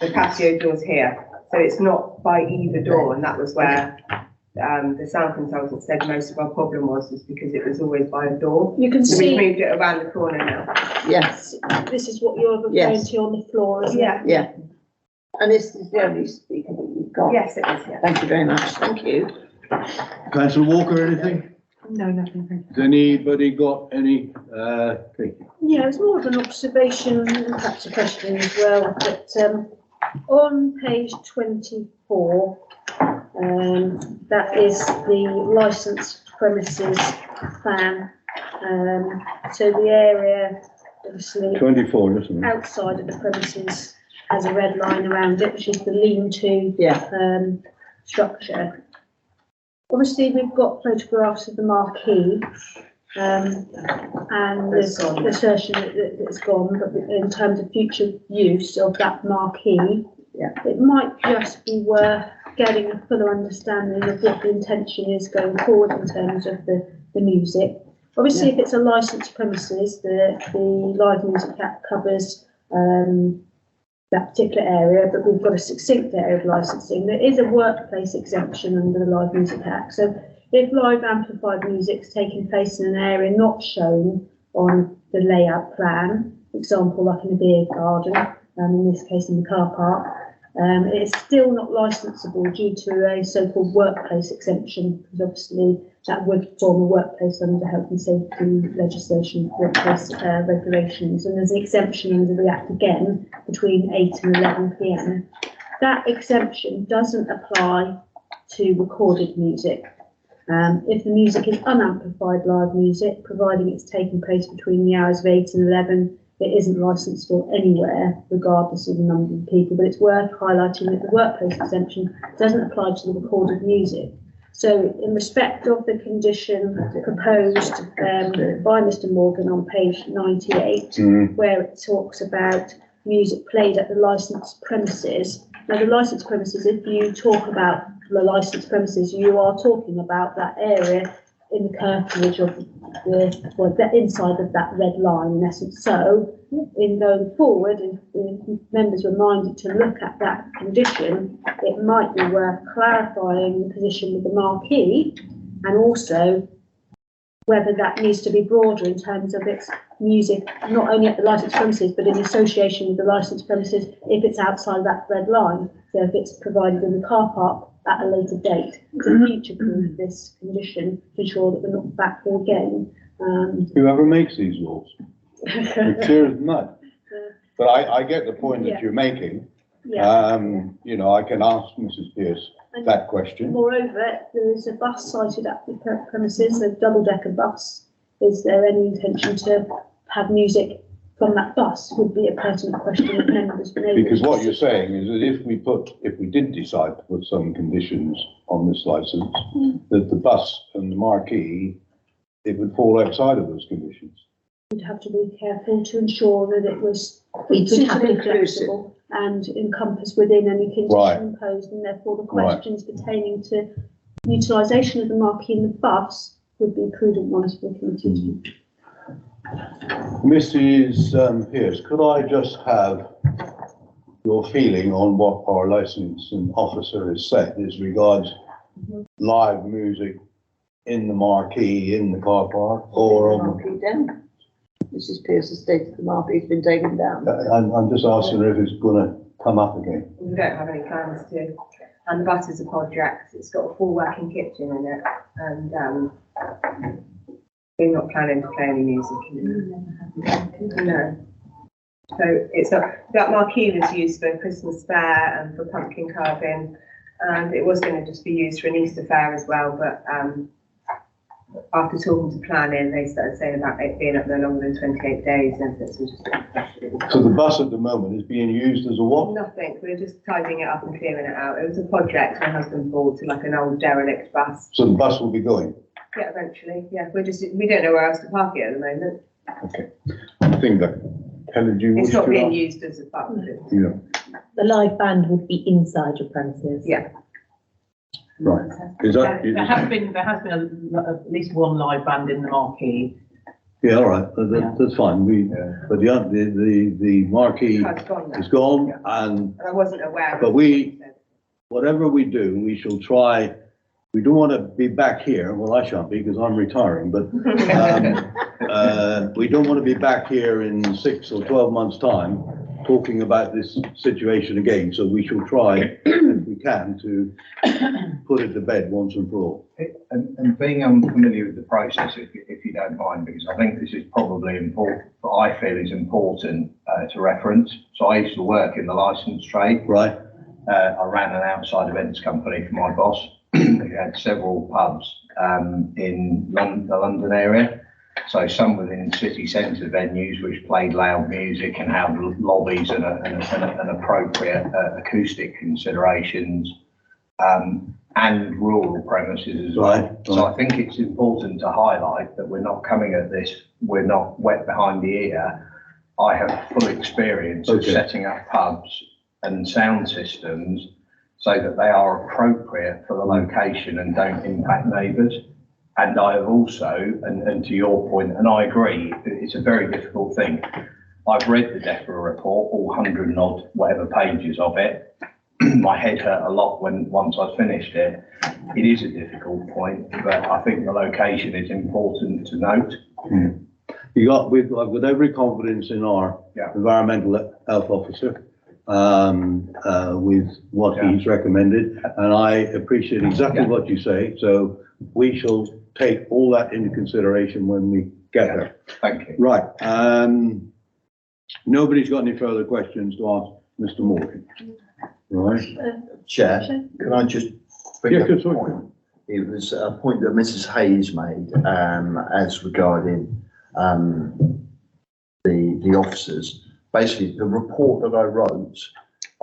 The patio door's here. So it's not by either door, and that was where the sound consultant said most of our problem was because it was always by a door. You can So see. we've moved it around the corner now. Yes, This is what you're referring Yes. to on the floor, isn't it? Yeah. yeah. And this is the only speaker that you've got? Yes, it is. Yeah. Thank you very much, thank you. Councillor Walker, anything? No, nothing. Thank Has anybody got any, okay. Yeah, it's more of an observation and perhaps a question as well, but on page 24, that is the licensed premises plan. So the area, obviously, 24, isn't it? outside of the premises has a red line around it, which is the lean-to structure. Obviously, we've got photographs of the marquee, and there's the assertion that it's gone, but in terms of future use of that marquee, it might just be worth getting a fuller understanding of what the intention is going forward in terms of the music. Obviously, if it's a licensed premises, the Live Music Act covers that particular area, but we've got a succinct area of licensing. There is a workplace exemption under the Live Music Act. So if live amplified music is taking place in an area not shown on the layout plan, for example, like in a beer garden, in this case in the car park, it's still not licensable due to a so-called workplace exemption, because obviously that would form a workplace under health and safety legislation, workplace regulations, and there's an exemption under the Act again between 8 and 11 p.m. That exemption doesn't apply to recorded music. If the music is unamplified live music, providing it's taking place between the hours of 8 and 11, it isn't licensable anywhere, regardless of the number of people, but it's worth highlighting that the workplace exemption doesn't apply to the recorded music. So in respect of the condition proposed by Mr. Morgan on page 98, where it talks about music played at the licensed premises. Now the licensed premises, if you talk about the licensed premises, you are talking about that area in the curtilage of the inside of that red line in essence. So in going forward, if members were minded to look at that condition, it might be worth clarifying the position with the marquee, and also whether that needs to be broader in terms of its music, not only at the licensed premises, but in association with the licensed premises if it's outside that red line. So if it's provided in the car park at a later date, to future-proof this condition to ensure that we're not back here again. Whoever makes these laws, it's clear as mud. But I get the point that you're making. You know, I can ask Mrs. Pierce that question. Moreover, there's a bus sited at the premises, a double-decker bus. Is there any intention to have music from that bus would be a pertinent question that members been able Because to what you're consider. saying is that if we did decide to put some conditions on this licence, that the bus and the marquee, it would fall outside of those conditions. We'd have to be careful to ensure that it was It would have suitably inclusive. flexible and encompassed within any Right. condition imposed, and therefore the Right. questions pertaining to utilisation of the marquee in the bus would be prudent ones for the committee to. Mrs. Pearce, could I just have your feeling on what our licensing officer has said as regards live music in the marquee, in the car park, or on Marquee down. Mrs. Pearce has stated the marquee's been taken down. I'm just asking her if it's gonna come up again. We don't have any plans to, and the bus is a project, it's got a full working kitchen in it, and, we're not planning to play any music in it. No. So it's not, that marquee was used for Christmas fair and for pumpkin carving, and it was gonna just be used for an Easter fair as well, but, after talking to planning, they started saying about it being up there longer than 28 days, and so we just. So the bus at the moment is being used as a what? Nothing, we're just tidying it up and clearing it out. It was a project my husband bought, to like an old derelict bus. So the bus will be going? Yeah, eventually, yeah, we don't know where else to park it at the moment. Okay. I think that, Helen, do you wish It's to? not being used as a bus. Yeah, The live band would be inside your premises. Yeah. right. Is that? There has been at least one live band in the marquee. Yeah, all right, that's fine. But the marquee It's gone now. is gone, Yeah. and And I wasn't aware. But whatever we do, we shall try. We don't want to be back here. Well, I shan't be because I'm retiring, but we don't want to be back here in 6 or 12 months' time talking about this situation again. So we shall try, if we can, to put it to bed once and for all. And being unfamiliar with the process, if you don't mind, because I think this is probably important, I feel is important to reference. So I used to work in the licence trade. Right. I ran an outside events company for my boss. We had several pubs in the London area. So some within city centre venues which played loud music and had lobbies and appropriate acoustic considerations, and rural premises as well. Right. So I think it's important to highlight that we're not coming at this, we're not wet behind the ear. I have full experience of setting up pubs and sound systems so that they are appropriate for the location and don't impact neighbours. And I have also, and to your point, and I agree, it's a very difficult thing. I've read the DEFRA report, all 100 and odd, whatever pages of it. My head hurt a lot once I finished it. It is a difficult point, but I think the location is important to note. We've got every confidence in our environmental health officer with what he's recommended, and I appreciate exactly what you say. So we shall take all that into consideration when we get there. Thank you. Right. Nobody's got any further questions to ask Mr. Morgan. Right. Chair, can I just bring up a sorry. point? It was a point that Mrs. Hayes made as regarding the officers. Basically, the report that I wrote,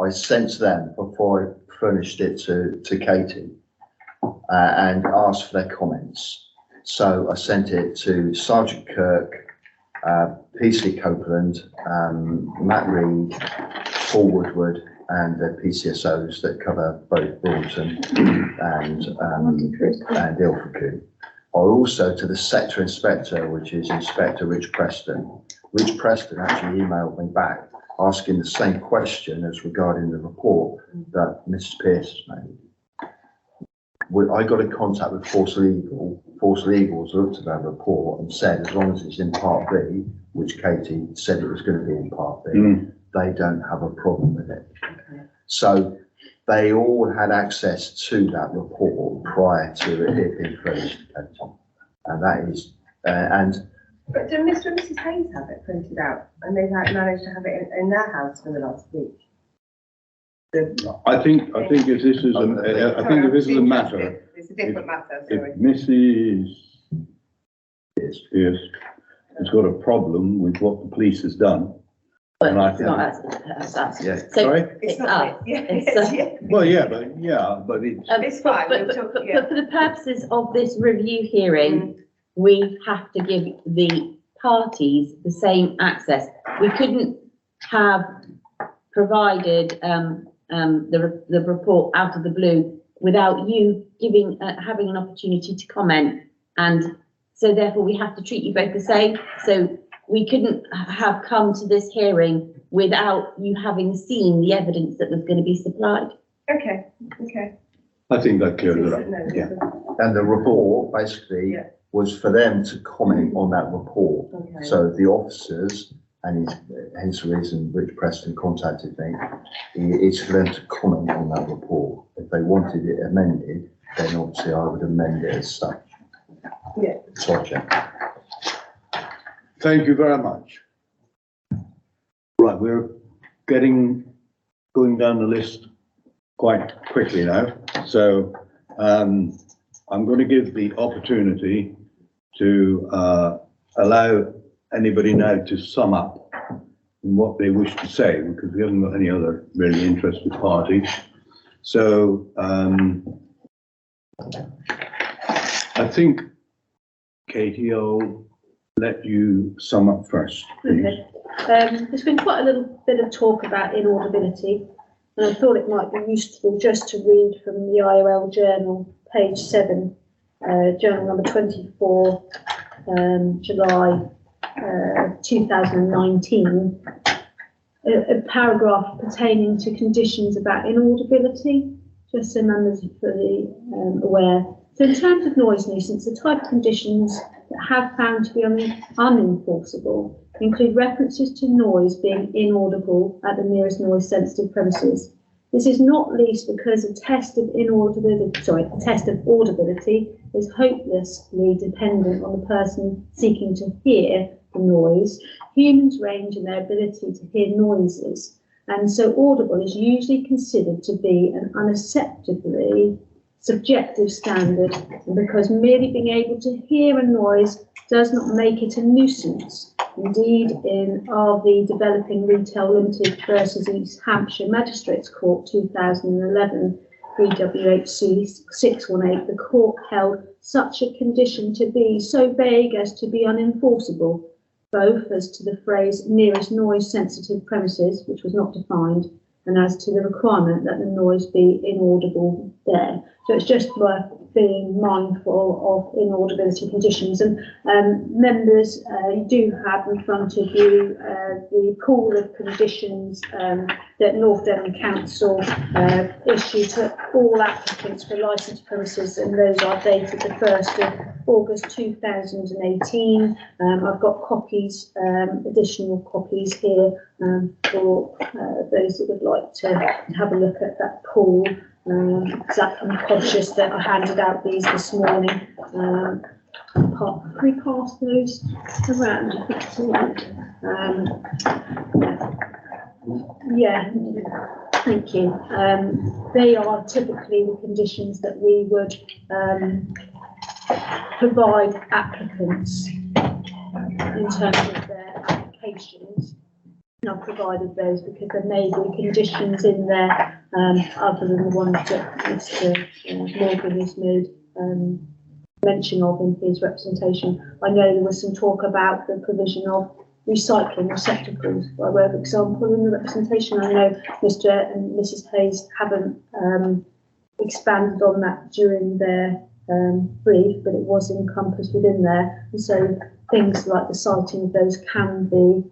I sent to them before I furnished it to Katie and asked for their comments. So I sent it to Sergeant Kirk, PC Copeland, Matt Reed, Paul Woodward, and the PCSOs that cover both Broadton and Ilfracombe. Or also to the sector inspector, which is Inspector Rich Preston. Rich Preston actually emailed me back asking the same question as regarding the report that Mrs. Pearce has made. I got in contact with Force Legal. Force Legal's looked at that report and said as long as it's in Part B, which Katie said it was going to be in Part B, they don't have a problem with it. So they all had access to that report prior to it being finished. And that is, But do Mr. and Mrs. Hayes have it printed out, and they've managed to have it in their house for the last week? I think if this is a matter, It's a different matter, if sorry. Mrs. Yes, has got a problem with what the police has done. But And I it's think- not us. Yeah, So sorry? it's not us. it. Yeah, It's, yeah. Well, yeah, but it's, It's fine, But, we'll talk, but yeah. for the purposes of this review hearing, we have to give the parties the same access. We couldn't have provided, the report out of the blue without you giving, having an opportunity to comment. And so therefore we have to treat you both the same. So we couldn't have come to this hearing without you having seen the evidence that was going to be supplied. Okay, okay. I think that clears it up. No, Yeah. And the report basically Yeah. was for them to comment on that report. Okay. So the officers, and hence the reason Rich Preston contacted me, it's for them to comment on that report. If they wanted it amended, then obviously I would amend it as such. Yeah. Gotcha. Thank you very much. Right, we're going down the list quite quickly now. So I'm going to give the opportunity to allow anybody now to sum up what they wish to say, because we haven't got any other really interested parties. So I think, Katie, I'll let you sum up first, please. Okay. There's been quite a little bit of talk about inaudibility, and I thought it might be useful just to read from the IOL journal, page 7, journal number 24, July 2019, a paragraph pertaining to conditions about inaudibility, just so members are fully aware. So in terms of noise nuisance, the type of conditions that have found to be unenforceable include references to noise being inaudible at the nearest noise sensitive premises. This is not least because a test of audibility is hopelessly dependent on the person seeking to hear the noise. Humans range in their ability to hear noises, and so audible is usually considered to be an unacceptably subjective standard, and because merely being able to hear a noise does not make it a nuisance. Indeed, in RV Developing Retail Limited versus East Hampshire Magistrates Court 2011, BWHC 618, the court held such a condition to be so vague as to be unenforceable, both as to the phrase nearest noise sensitive premises, which was not defined, and as to the requirement that the noise be inaudible there. So it's just worth being mindful of inaudibility conditions. And members, you do have in front of you the pool of conditions that North Devon Council issued to all applicants for licensed premises, and those are dated the 1st of August 2018. I've got copies, additional copies here for those that would like to have a look at that pool. I'm conscious that I handed out these this morning. Can we pass those around? Yeah, thank you. They are typically the conditions that we would provide applicants in terms of their applications. And I've provided those because there may be conditions in there other than the ones that Mr. Morgan has made mention of in his representation. I know there was some talk about the provision of recycling receptacles by way of example in the representation. I know Mr. and Mrs. Hayes haven't expanded on that during their brief, but it was encompassed within there. And so things like the citing of those can be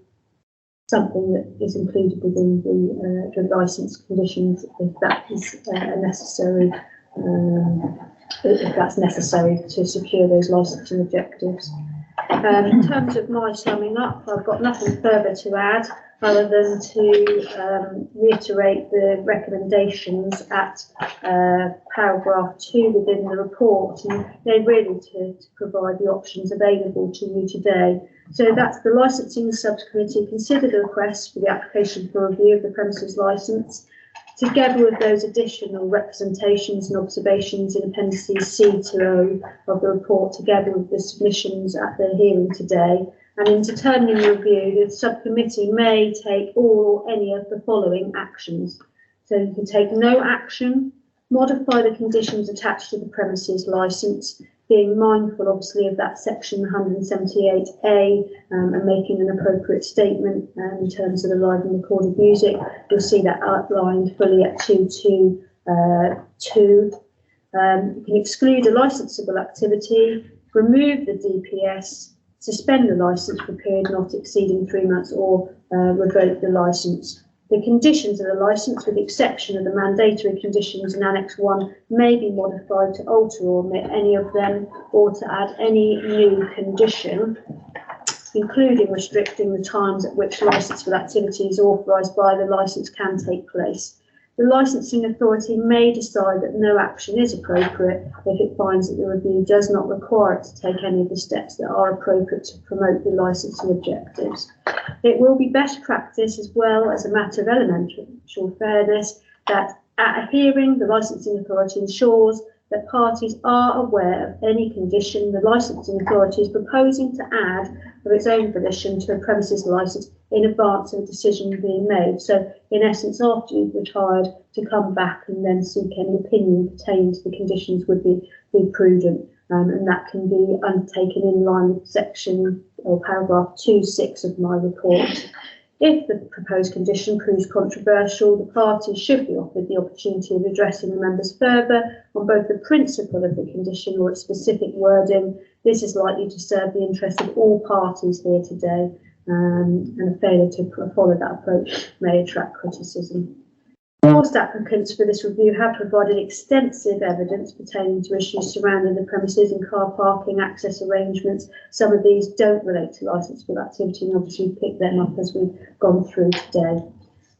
something that is included within the licence conditions if that is necessary, if that's necessary to secure those licensing objectives. In terms of my summing up, I've got nothing further to add other than to reiterate the recommendations at paragraph 2 within the report, and they're really to provide the options available to you today. So that's the licensing subcommittee consider the request for the application for review of the premises licence, together with those additional representations and observations in appendices C to O of the report, together with the submissions at the hearing today, And in determining the review, the subcommittee may take all or any of the following actions. So you can take no action, modify the conditions attached to the premises licence, being mindful obviously of that section 178A and making an appropriate statement in terms of the live and recorded music. You'll see that outlined fully at 2.2.2. You can exclude a licensable activity, remove the DPS, suspend the licence for a period not exceeding 3 months, or revoke the licence. The conditions of the licence, with the exception of the mandatory conditions in Annex 1, may be modified to alter or omit any of them, or to add any new condition, including restricting the times at which licensable activities authorised by the licence can take place. The licensing authority may decide that no action is appropriate if it finds that the review does not require it to take any of the steps that are appropriate to promote the licensing objectives. It will be best practice, as well as a matter of elementary fairness, that at a hearing the licensing authority ensures that parties are aware of any condition the licensing authority is proposing to add of its own volition to a premises licence in advance of a decision being made. So in essence, after you've retired, to come back and then seek any opinion pertaining to the conditions would be prudent, and that can be undertaken in line with section or paragraph 2.6 of my report. If the proposed condition proves controversial, the parties should be offered the opportunity of addressing the members further on both the principle of the condition or its specific wording. This is likely to serve the interest of all parties here today, and a failure to follow that approach may attract criticism. Whilst applicants for this review have provided extensive evidence pertaining to issues surrounding the premises and car parking access arrangements, some of these don't relate to licensable activity, and obviously we pick them up as we've gone through today.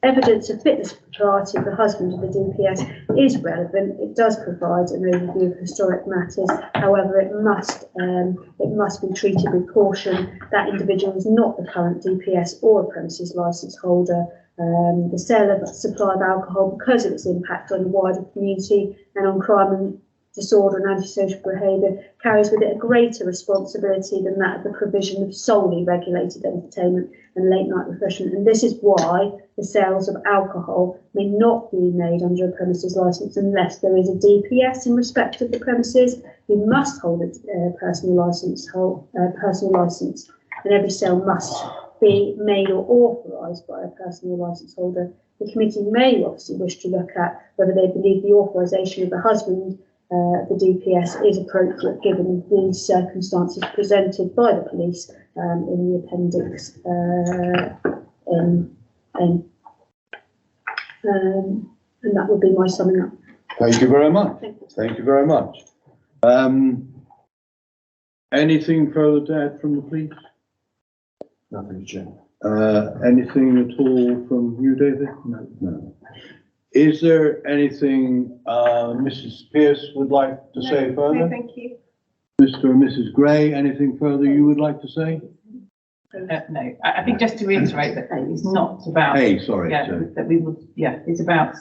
Evidence of fitness propriety of the husband of the DPS is relevant. It does provide an overview of historic matters. However, it must be treated with caution. That individual is not the current DPS or a premises licence holder. The sale of supply of alcohol, because of its impact on the wider community and on crime and disorder and antisocial behaviour, carries with it a greater responsibility than that of the provision of solely regulated entertainment and late night refreshment. And this is why the sales of alcohol may not be made under a premises licence unless there is a DPS in respect of the premises, who must hold a personal licence, and every sale must be made or authorised by a personal licence holder. The committee may obviously wish to look at whether they believe the authorisation of the husband, the DPS, is appropriate given the circumstances presented by the police in the appendix. And that would be my summing up. Thank you very much. Thank you very much. Anything further to add from the police? Nothing, Chair. Anything at all from you, David? No. Is there anything Mrs. Pearce would like to say further? No, thank you. Mr. and Mrs. Gray, anything further you would like to say? No, I think just to reiterate that it's not about. Sorry. That we would, it's about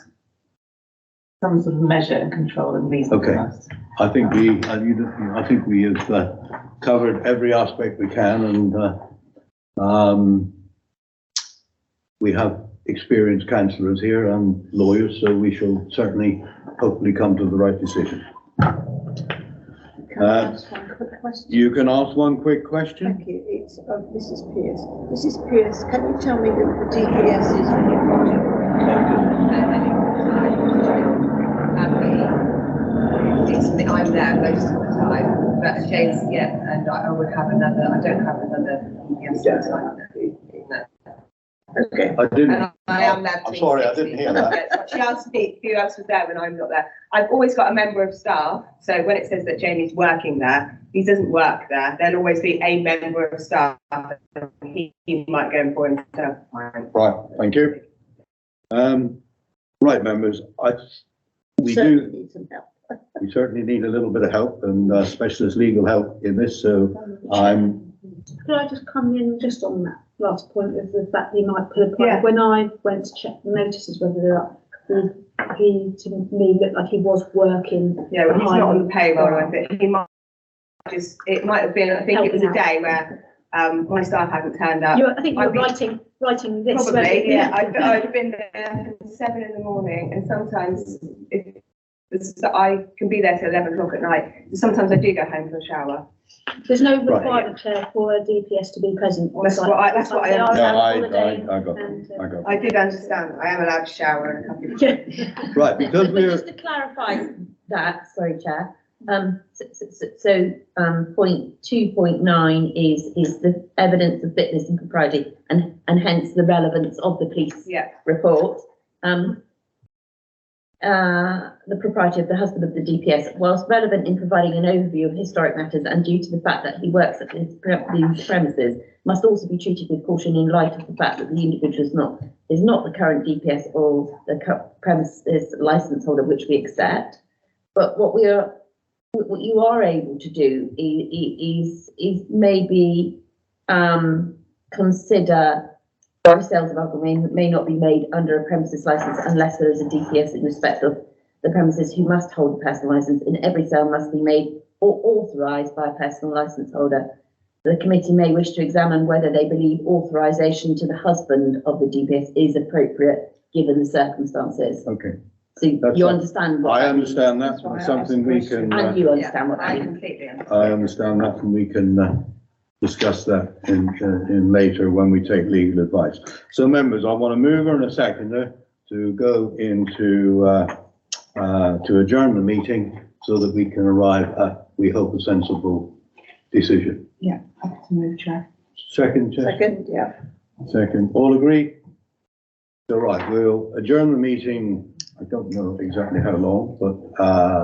some sort of measure and control and reasonableness. Okay. I think we have covered every aspect we can, and we have experienced councillors here and lawyers, so we shall certainly hopefully come to the right decision. Can I ask one quick question? You can ask one quick question. Thank you. It's Mrs. Pearce. Mrs. Pearce, can you tell me who the DPS is when you've got it? I'm there most of the time, but James, and I would have another. I don't have another DPS time. Okay. I didn't. And I am there. I'm sorry, I didn't hear that. She asked me who else was there when I'm not there. I've always got a member of staff, so when it says that Jamie's working there, he doesn't work there. There'll always be a member of staff. He might go and for himself. Right, thank you. Right, members, we do need some help. We certainly need a little bit of help and specialist legal help in this. So Could I just come in just on that last point of the fact that he might put a point? When I went to check the notices, whether they're up, he to me looked like he was working. Yeah, well, he's not on the payroll or anything. He might just, it might have been, I think it was a day where My staff hadn't turned up. I think you're writing this. Probably, yeah. I'd have been there at 7 in the morning, and sometimes I can be there till 11 o'clock at night. Sometimes I do go home for a shower. There's no requirement, Chair, for a DPS to be present on That's site. what I They are No, allowed holiday I got and, it. I did understand. I am allowed to shower and a couple of Yeah. Right, because But we're, just to clarify that, sorry, Chair, point 2.9 is the evidence of fitness and propriety, and hence the relevance of the police report. The propriety of the husband of the DPS, whilst relevant in providing an overview of historic matters and due to the fact that he works at these premises, must also be treated with caution in light of the fact that the individual is not the current DPS or the premises licence holder, which we accept. But what you are able to do is maybe consider sales of alcohol may not be made under a premises licence unless there is a DPS in respect of the premises who must hold a personal licence, and every sale must be made or authorised by a personal licence holder. The committee may wish to examine whether they believe authorisation to the husband of the DPS is appropriate given the circumstances. okay. So That's you right. understand what I understand that, it's something we can, and you understand what that I means. completely understand. I understand that, and we can, discuss that in later when we take legal advice. So members, I want to move on a seconder to go into, to adjourn the meeting so that we can arrive at, we hope, a sensible decision. Yeah, I have to move, Chair. Second, Chair? Second, yeah. Second, all agree? All right, we'll adjourn the meeting. I don't know exactly how long, but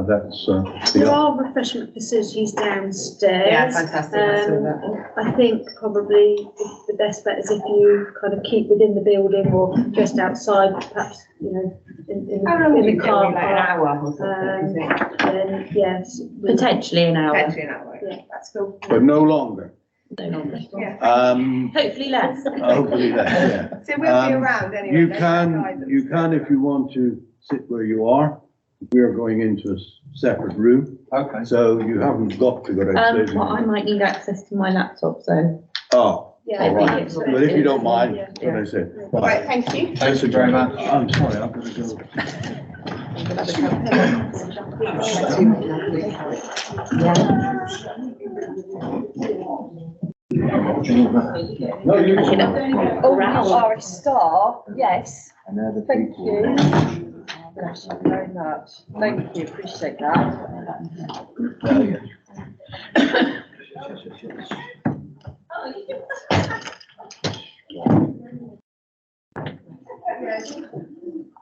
that's There are refreshment facilities downstairs. Yeah, fantastic. I saw that. I think probably the best bet is if you kind of keep within the building or just outside, perhaps, in How long in do you the think? car Like an park. hour or something, do you think? Then, yes. Potentially an hour, Potentially an hour. Yeah. That's cool. but no longer. no longer. Yeah. Hopefully less. Hopefully that, yeah. So we'll be around anyway. You Those can, guys at you the can, if you want to sit where you are. We are going into a separate room, Okay. so you haven't got to go downstairs. Well, I might need access to my laptop, so. Oh, Yeah. all right, but if you don't mind, Yeah. what I said. Right, thank you. Thank you very much. I'm sorry, I've got to go. No, you Oh, You are a star, yes. Thank people. you. Thank you very much. Thank you, appreciate that.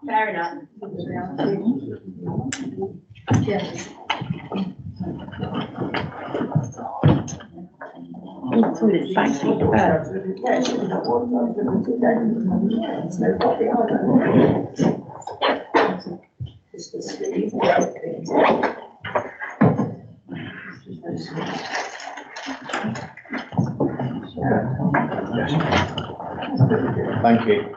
Fair enough. Thank you.